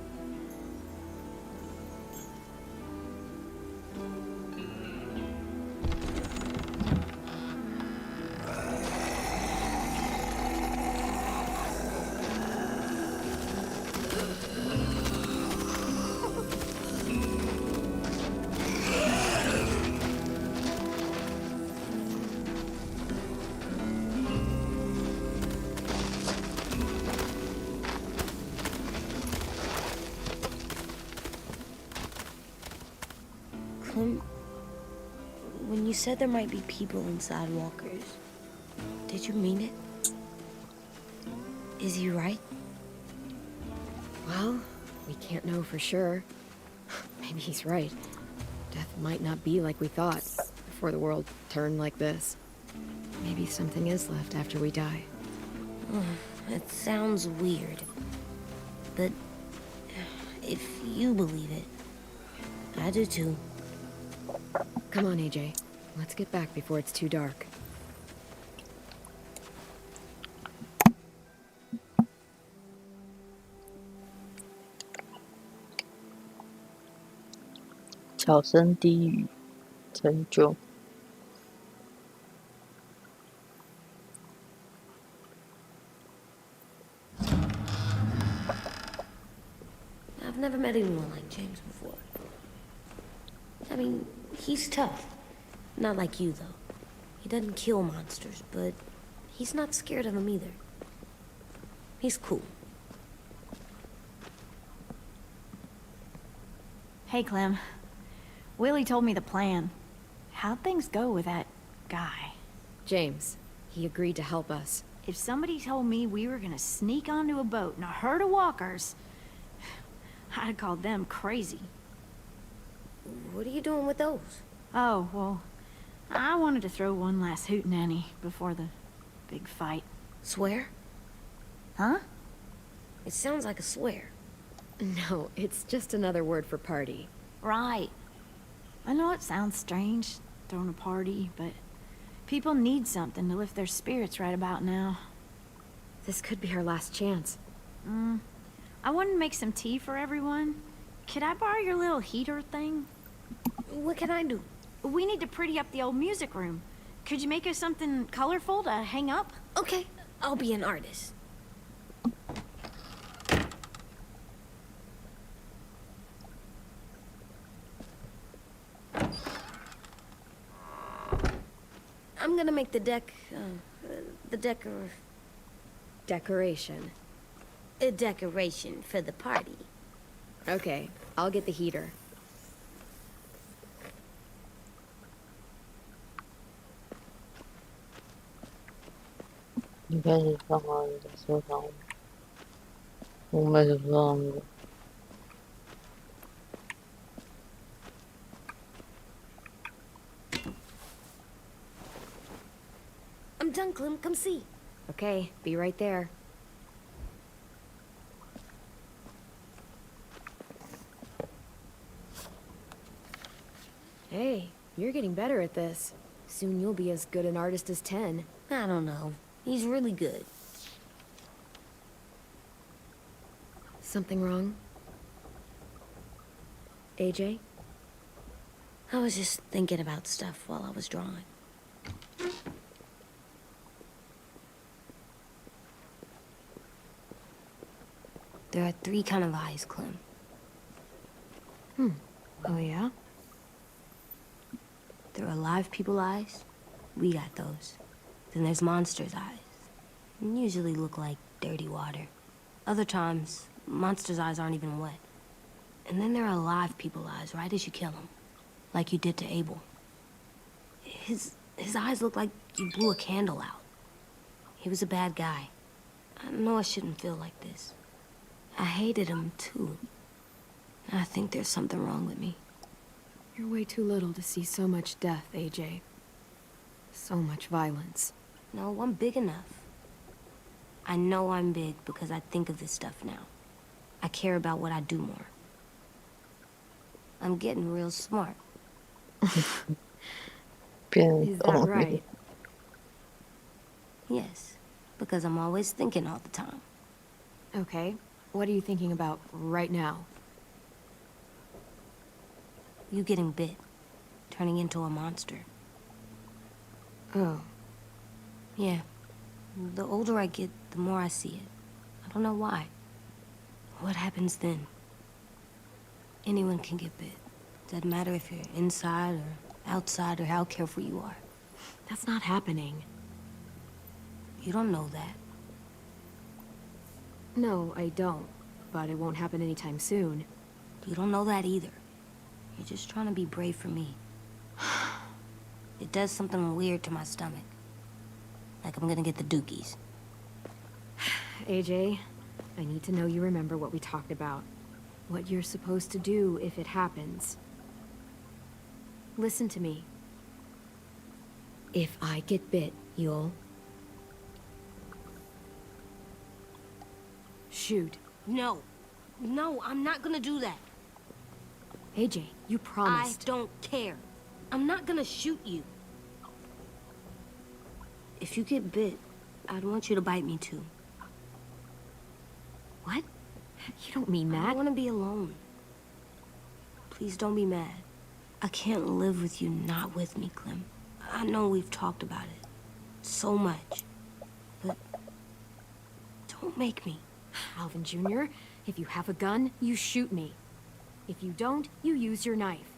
Clem, when you said there might be people inside walkers, did you mean it? Is he right? Well, we can't know for sure. Maybe he's right. Death might not be like we thought before the world turned like this. Maybe something is left after we die. It sounds weird. But if you believe it, I do too. Come on, AJ. Let's get back before it's too dark. 悄声低语，成就。 I've never met anyone like James before. I mean, he's tough. Not like you, though. He doesn't kill monsters, but he's not scared of them either. He's cool. Hey, Clem. Willie told me the plan. How'd things go with that guy? James, he agreed to help us. If somebody told me we were gonna sneak onto a boat in a herd of walkers, I'd have called them crazy. What are you doing with those? Oh, well, I wanted to throw one last hootenanny before the big fight. Swear? Huh? It sounds like a swear. No, it's just another word for party. Right. I know it sounds strange, throwing a party, but people need something to lift their spirits right about now. This could be our last chance. I wanted to make some tea for everyone. Could I borrow your little heater thing? What can I do? We need to pretty up the old music room. Could you make us something colorful to hang up? Okay, I'll be an artist. I'm gonna make the Decoration. a decoration for the party. Okay, I'll get the heater.你开始放到你的收藏物，我没什么放的。 I'm done, Clem. Come see. Okay, be right there. Hey, you're getting better at this. Soon you'll be as good an artist as 10. I don't know. He's really good. Something wrong? AJ? I was just thinking about stuff while I was drawing. There are 3 kind of eyes, Clem. Oh yeah? There are live people eyes. We got those. Then there's monsters' eyes. Usually look like dirty water. Other times, monsters' eyes aren't even wet. And then there are live people eyes right as you kill them. Like you did to Abel. His eyes look like you blew a candle out. He was a bad guy. I know I shouldn't feel like this. I hated him too. I think there's something wrong with me. You're way too little to see so much death, AJ. So much violence. No, I'm big enough. I know I'm big because I think of this stuff now. I care about what I do more. I'm getting real smart. Is that right? Yes, because I'm always thinking all the time. Okay. What are you thinking about right now? You getting bit, turning into a monster. Oh. Yeah. The older I get, the more I see it. I don't know why. What happens then? Anyone can get bit. Doesn't matter if you're inside or outside or how careful you are. That's not happening. You don't know that. No, I don't. But it won't happen anytime soon. You don't know that either. You're just trying to be brave for me. It does something weird to my stomach. Like I'm gonna get the dookies. AJ, I need to know you remember what we talked about. What you're supposed to do if it happens. Listen to me. If I get bit, you'll... shoot. No. No, I'm not gonna do that. AJ, you promised. I don't care. I'm not gonna shoot you. If you get bit, I'd want you to bite me too. What? You don't mean that. I want to be alone. Please don't be mad. I can't live with you not with me, Clem. I know we've talked about it so much, but don't make me. Alvin Jr., if you have a gun, you shoot me. If you don't, you use your knife.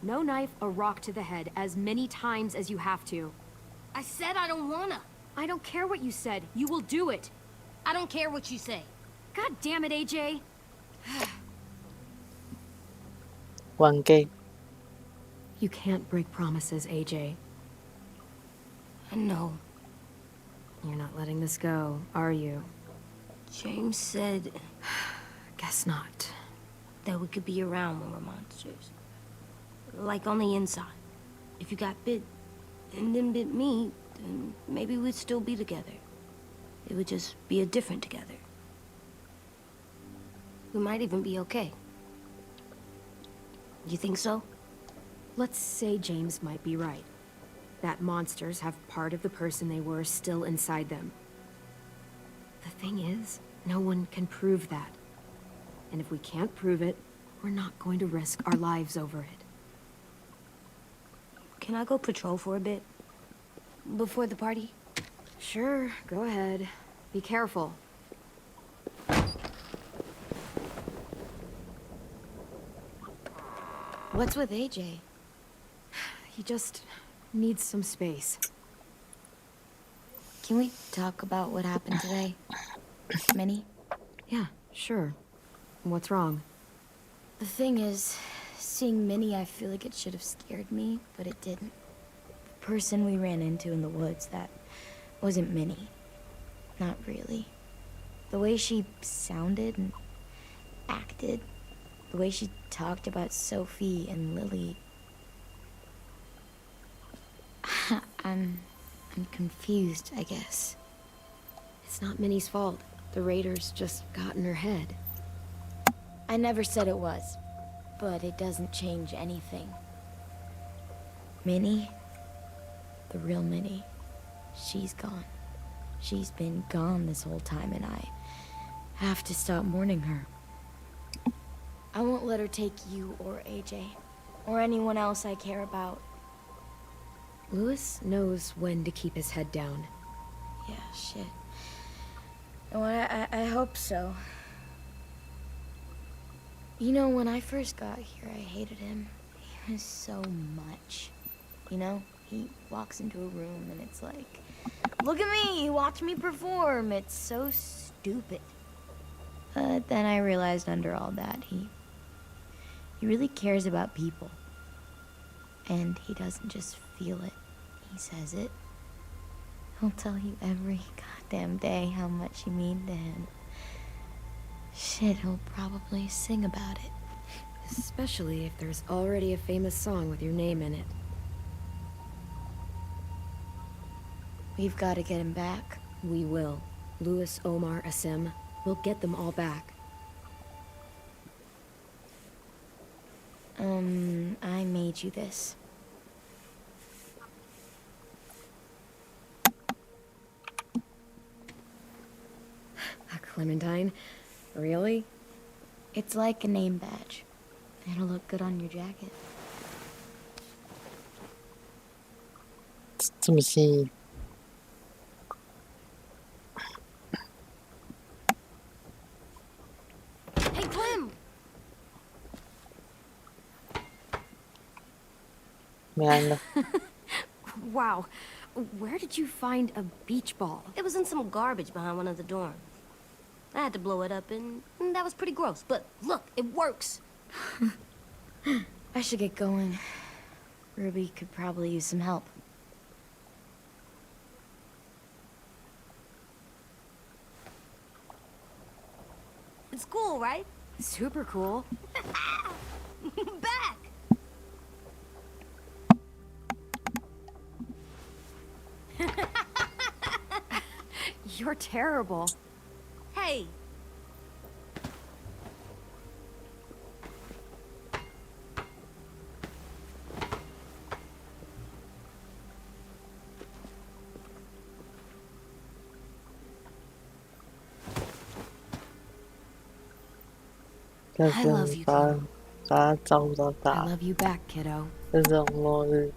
No knife, a rock to the head, as many times as you have to. I said I don't wanna. I don't care what you said. You will do it. I don't care what you say. God damn it, AJ. One game. You can't break promises, AJ. I know. You're not letting this go, are you? James said Guess not. that we could be around when we're monsters. Like on the inside. If you got bit and then bit me, then maybe we'd still be together. It would just be a different together. We might even be okay. You think so? Let's say James might be right. That monsters have part of the person they were still inside them. The thing is, no one can prove that. And if we can't prove it, we're not going to risk our lives over it. Can I go patrol for a bit? Before the party? Sure, go ahead. Be careful. What's with AJ? He just needs some space. Can we talk about what happened today? Minnie? Yeah, sure. What's wrong? The thing is, seeing Minnie, I feel like it should have scared me, but it didn't. The person we ran into in the woods, that wasn't Minnie. Not really. The way she sounded and acted, the way she talked about Sophie and Lily. I'm confused, I guess. It's not Minnie's fault. The raiders just got in her head. I never said it was, but it doesn't change anything. Minnie? the real Minnie. She's gone. She's been gone this whole time, and I have to stop mourning her. I won't let her take you or AJ, or anyone else I care about. Louis knows when to keep his head down. Yeah, shit. Oh, I hope so. You know, when I first got here, I hated him. He was so much. You know, he walks into a room and it's like, look at me, watch me perform. It's so stupid. But then I realized under all that, he really cares about people. And he doesn't just feel it, he says it. He'll tell you every goddamn day how much you mean to him. Shit, he'll probably sing about it. Especially if there's already a famous song with your name in it. We've got to get him back. We will. Louis, Omar, Asim. We'll get them all back. I made you this. A Clementine? Really? It's like a name badge. It'll look good on your jacket. 这么新颖， Hey, Clem! 没安了。 Wow. Where did you find a beach ball? It was in some garbage behind one of the dorms. I had to blow it up, and that was pretty gross. But look, it works. I should get going. Ruby could probably use some help. It's cool, right? Super cool. Back! You're terrible. Hey!但 I love 是 you, 把他照顾到 I 大， love you back, kiddo. 这种末日，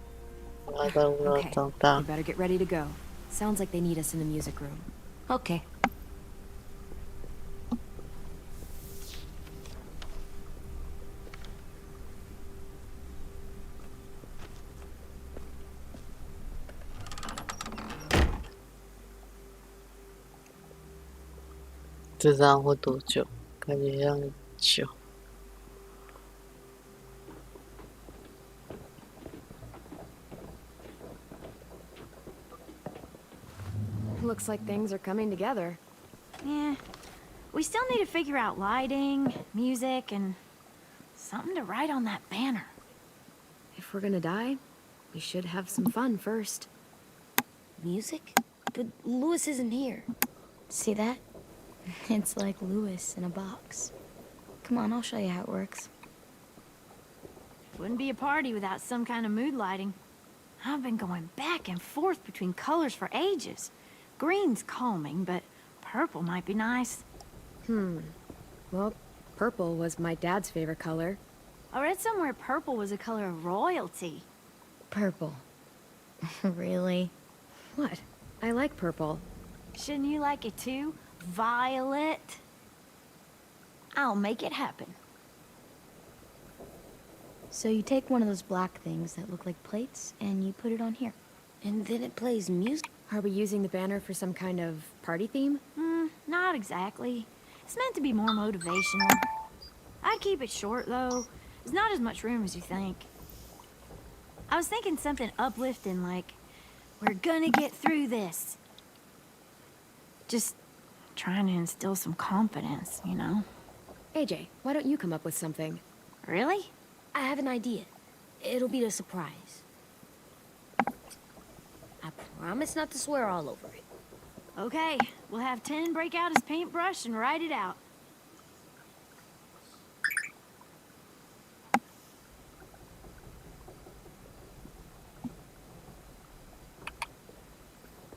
把他照顾到 Okay, 长大 we。better get ready to go. Sounds like they need us in the music room. Okay. 这张会多久？感觉像很久。 Looks like things are coming together. Yeah. We still need to figure out lighting, music, and something to write on that banner. If we're gonna die, we should have some fun first. Music? But Louis isn't here. See that? It's like Louis in a box. Come on, I'll show you how it works. Wouldn't be a party without some kind of mood lighting. I've been going back and forth between colors for ages. Green's calming, but purple might be nice. Well, purple was my dad's favorite color. I read somewhere purple was a color of royalty. Purple. Really? What? I like purple. Shouldn't you like it too? Violet? I'll make it happen. So you take one of those black things that look like plates, and you put it on here. And then it plays music? Are we using the banner for some kind of party theme? Not exactly. It's meant to be more motivational. I'd keep it short, though. There's not as much room as you think. I was thinking something uplifting, like, we're gonna get through this. Just trying to instill some confidence, you know? AJ, why don't you come up with something? Really? I have an idea. It'll be a surprise. I promise not to swear all over it. Okay, we'll have 10 break out his paintbrush and write it out.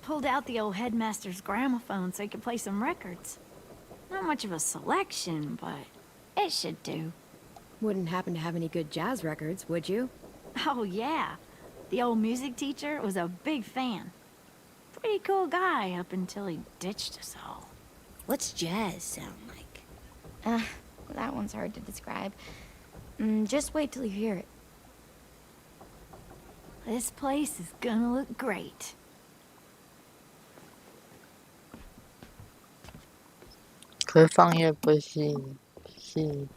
pulled out the old headmaster's gramophone so he could play some records. Not much of a selection, but it should do. Wouldn't happen to have any good jazz records, would you? Oh, yeah. The old music teacher was a big fan. Pretty cool guy up until he ditched us all. What's jazz sound like? That one's hard to describe. Just wait till you hear it. This place is gonna look great. 可是放音乐不会吸引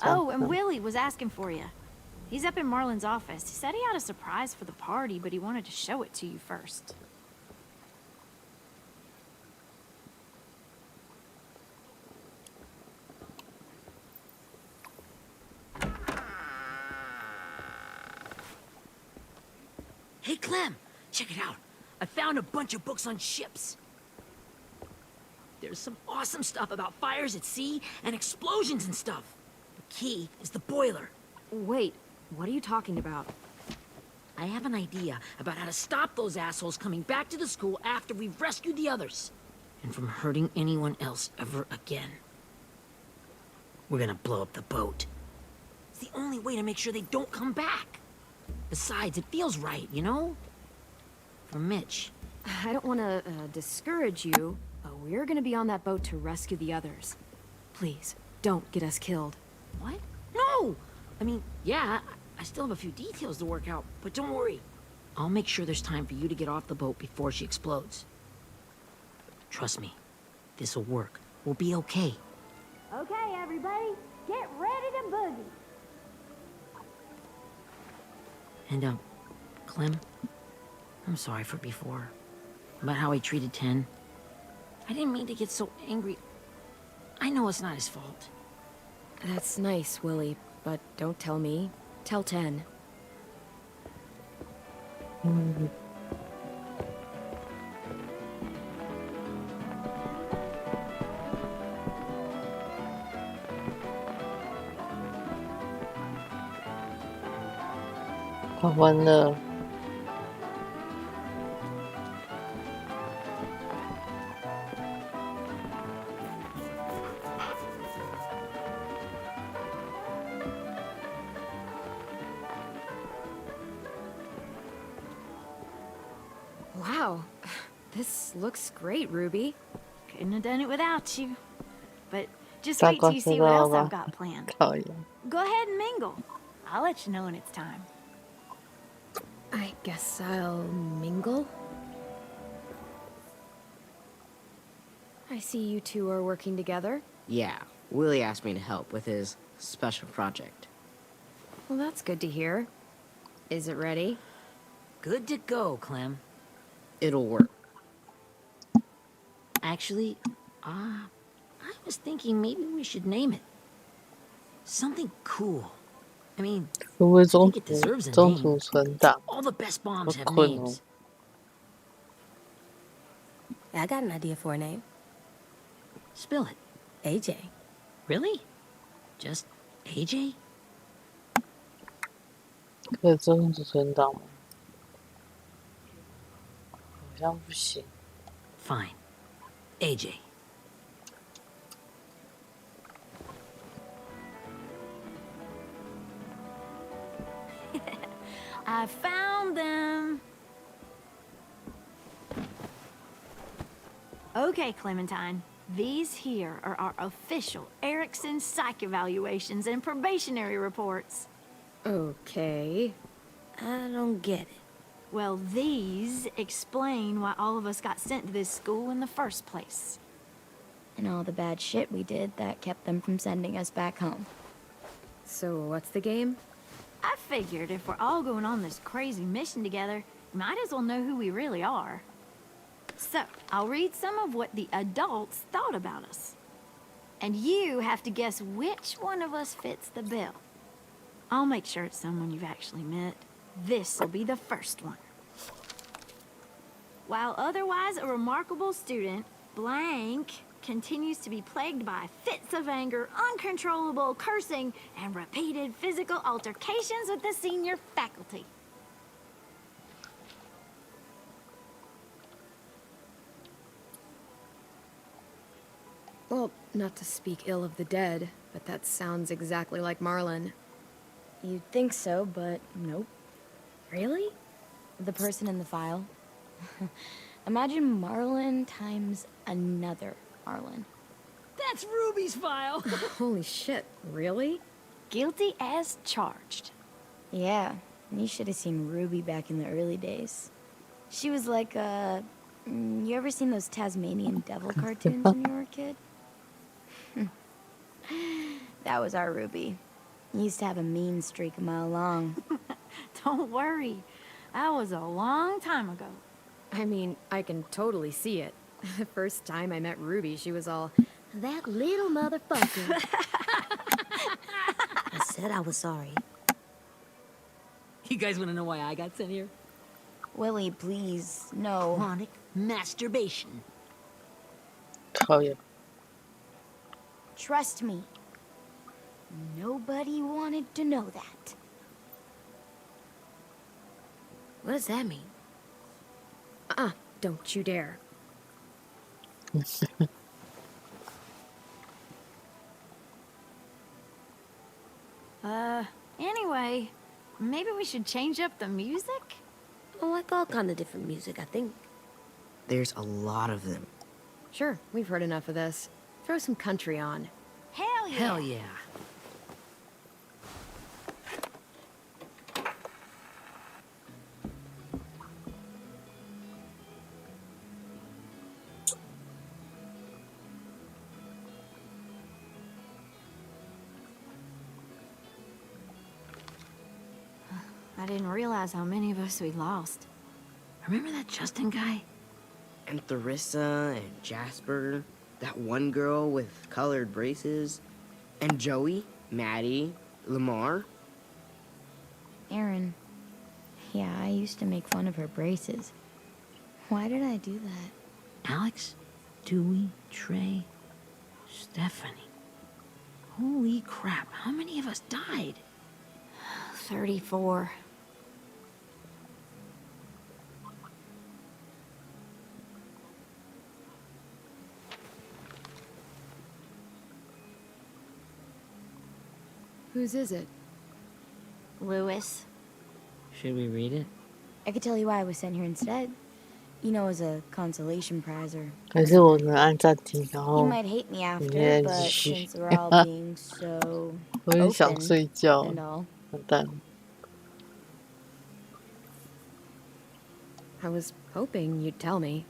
Oh, and Willie was asking for you. He's up in Marlon's office. He said he had a surprise for the party, but he wanted to show it to you first. Hey, Clem, check it out. I found a bunch of books on ships. There's some awesome stuff about fires at sea and explosions and stuff. The key is the boiler. Wait, what are you talking about? I have an idea about how to stop those assholes coming back to the school after we've rescued the others. And from hurting anyone else ever again. We're gonna blow up the boat. It's the only way to make sure they don't come back. Besides, it feels right, you know? For Mitch. I don't want to discourage you, but we're gonna be on that boat to rescue the others. Please, don't get us killed. What? No! I mean, yeah, I still have a few details to work out, but don't worry. I'll make sure there's time for you to get off the boat before she explodes. Trust me, this'll work. We'll be okay. Okay, everybody, get ready to boogie. And, Clem, I'm sorry for before. About how I treated Ten. I didn't mean to get so angry. I know it's not his fault. That's nice, Willie, but don't tell me. Tell 10.好欢乐。Wow, this looks great, Ruby. Couldn't have done it without you. But just wait till you see what else I've got planned.讨厌。 Go ahead and mingle. I'll let you know when it's time. I guess I'll mingle. I see you two are working together. Yeah, Willie asked me to help with his special project. Well, that's good to hear. Is it ready? Good to go, Clem. It'll work. Actually, I was thinking maybe we should name it. Something cool. I mean, 会不会 I 中 think it deserves a 途 name. 存档？ All the best bombs have 好困哦。 names. I got an idea for a name. Spill it. AJ. Really? Just AJ? 可以中途存档吗？好像不行。 Fine. AJ. I found them. Okay, Clementine. These here are our official Erickson psych evaluations and probationary reports. Okay. I don't get it. Well, these explain why all of us got sent to this school in the first place. And all the bad shit we did that kept them from sending us back home. So what's the game? I figured if we're all going on this crazy mission together, we might as well know who we really are. So, I'll read some of what the adults thought about us. And you have to guess which one of us fits the bill. I'll make sure it's someone you've actually met. This'll be the first one. While otherwise a remarkable student, blank continues to be plagued by fits of anger, uncontrollable cursing, and repeated physical altercations with the senior faculty. Well, not to speak ill of the dead, but that sounds exactly like Marlon. You'd think so, but nope. Really? The person in the file. Imagine Marlon times another Marlon. That's Ruby's file. Holy shit, really? Guilty as charged. Yeah, you should have seen Ruby back in the early days. She was like, you ever seen those Tasmanian devil cartoons when you were a kid? That was our Ruby. Used to have a mean streak a mile long. Don't worry. That was a long time ago. I mean, I can totally see it. The first time I met Ruby, she was all, that little motherfucker. I said I was sorry. You guys want to know why I got sent here? Willie, please, no. Chronic masturbation. Oh yeah. Trust me. Nobody wanted to know that. What does that mean? Don't you dare. Anyway, maybe we should change up the music? I like all kind of different music, I think. There's a lot of them. Sure, we've heard enough of this. Throw some country on. Hell yeah! Hell yeah. I didn't realize how many of us we lost. Remember that Justin guy? And Theresa and Jasper, that one girl with colored braces, and Joey, Maddie, Lamar. Aaron. Yeah, I used to make fun of her braces. Why did I do that? Alex, Dewey, Trey, Stephanie. Holy crap, how many of us died? 34. Whose is it? Lewis. Should we read it? I could tell you why I was sent here instead. You know, as a consolation prize or... 还是我能按暂停，然 You 后 might hate me after, 你也 but 继续。 since we're all being so 我也想 open 睡觉， and all, 完蛋。 I was hoping you'd tell me.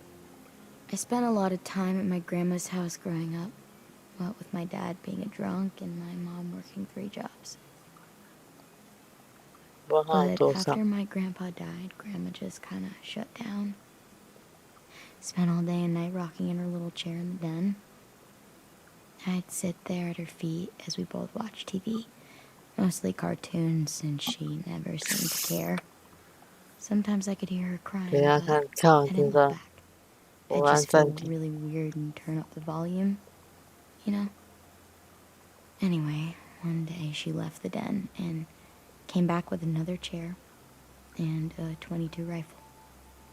I spent a lot of time at my grandma's house growing up. What with my dad being a drunk and my mom working 3 jobs. 不知道 But 多少 after。my grandpa died, Grandma just kind of shut down. Spent all day and night rocking in her little chair in the den. I'd sit there at her feet as we both watched TV. Mostly cartoons, since she never seemed to care. Sometimes I could hear her crying, 等一下 but 看看完 I 这 didn't 个 look，back. 我 I'd 按 just feel 暂停。 really weird and turn up the volume, you know? Anyway, one day she left the den and came back with another chair and a .22 rifle.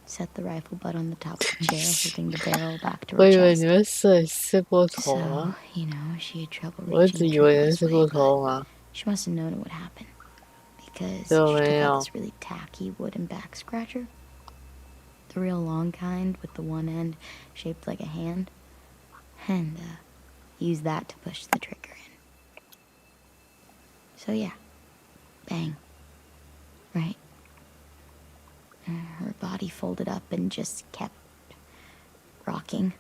Set the rifle butt on the top of the chair, holding the barrel back to 我 her 以为 chest. 你会睡过头 So, 啊， you know, she had trouble 我一直 reaching 以 the 为 trigger 你 this 睡 way, 过 but 头啊。 she must have known it would happen. Because she 就 took 没 out 有 this really tacky wooden back scratcher. The real long kind with the one end shaped like a hand. And, used that to push the trigger in. So yeah. Bang. Right? Her body folded up and just kept rocking.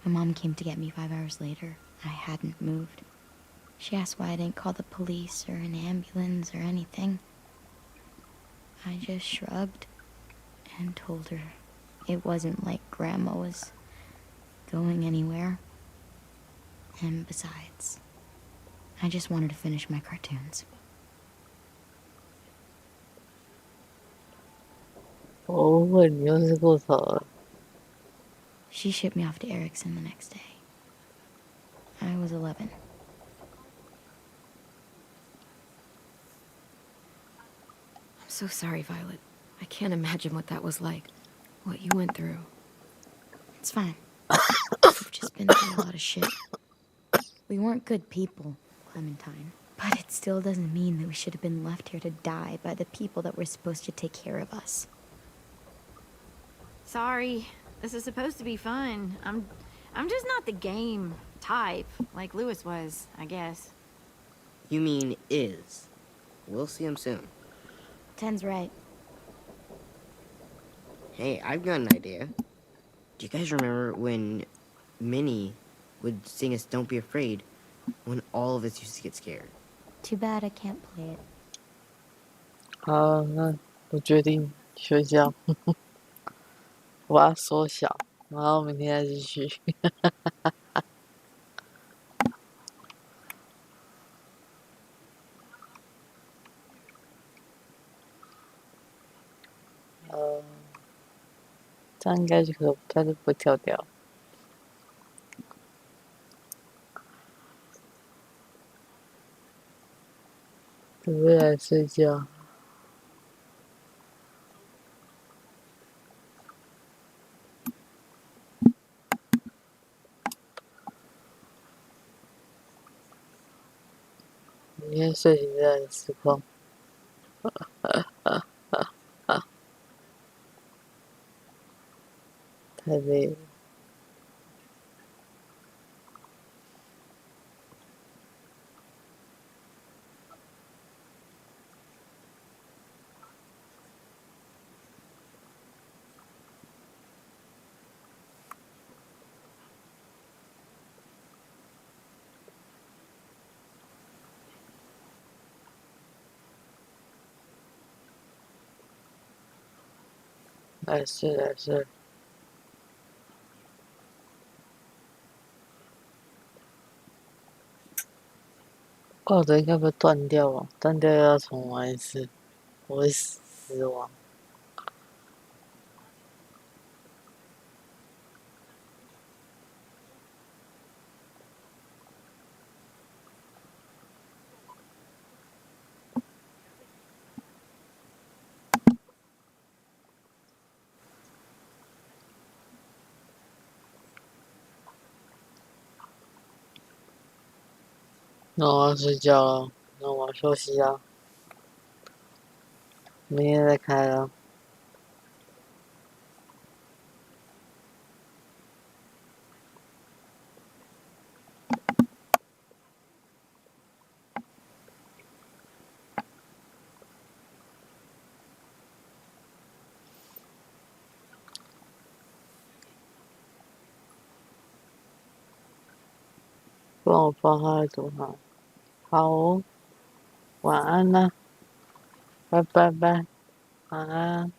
My mom came to get me 5 hours later. I hadn't moved. She asked why I didn't call the police or an ambulance or anything. I just shrugged and told her it wasn't like Grandma was going anywhere. And besides, I just wanted to finish my cartoons. 我误会你又睡过头了。 She shipped me off to Erickson the next day. I was 11. I'm so sorry, Violet. I can't imagine what that was like. What you went through. It's fine. We've just been through a lot of shit. We weren't good people, Clementine. But it still doesn't mean that we should have been left here to die by the people that were supposed to take care of us. Sorry. This is supposed to be fun. I'm just not the game type, like Lewis was, I guess. You mean is. We'll see him soon. Ten's right. Hey, I've got an idea. Do you guys remember when Minnie would sing us Don't Be Afraid when all of us used to get scared? Too bad I can't play it. 好，那我决定睡觉，我把它缩小，然后明天再继续。这样应该它就不会跳掉。准备来睡觉。明天睡醒再来实况。太累了。来睡来睡。挂着应该不会断掉吧？断掉要重玩一次，我会死亡。那我要睡觉了，那我要休息了，明天再开了。不然我不知道他在做啥。好哦，晚安啦，拜拜拜，晚安。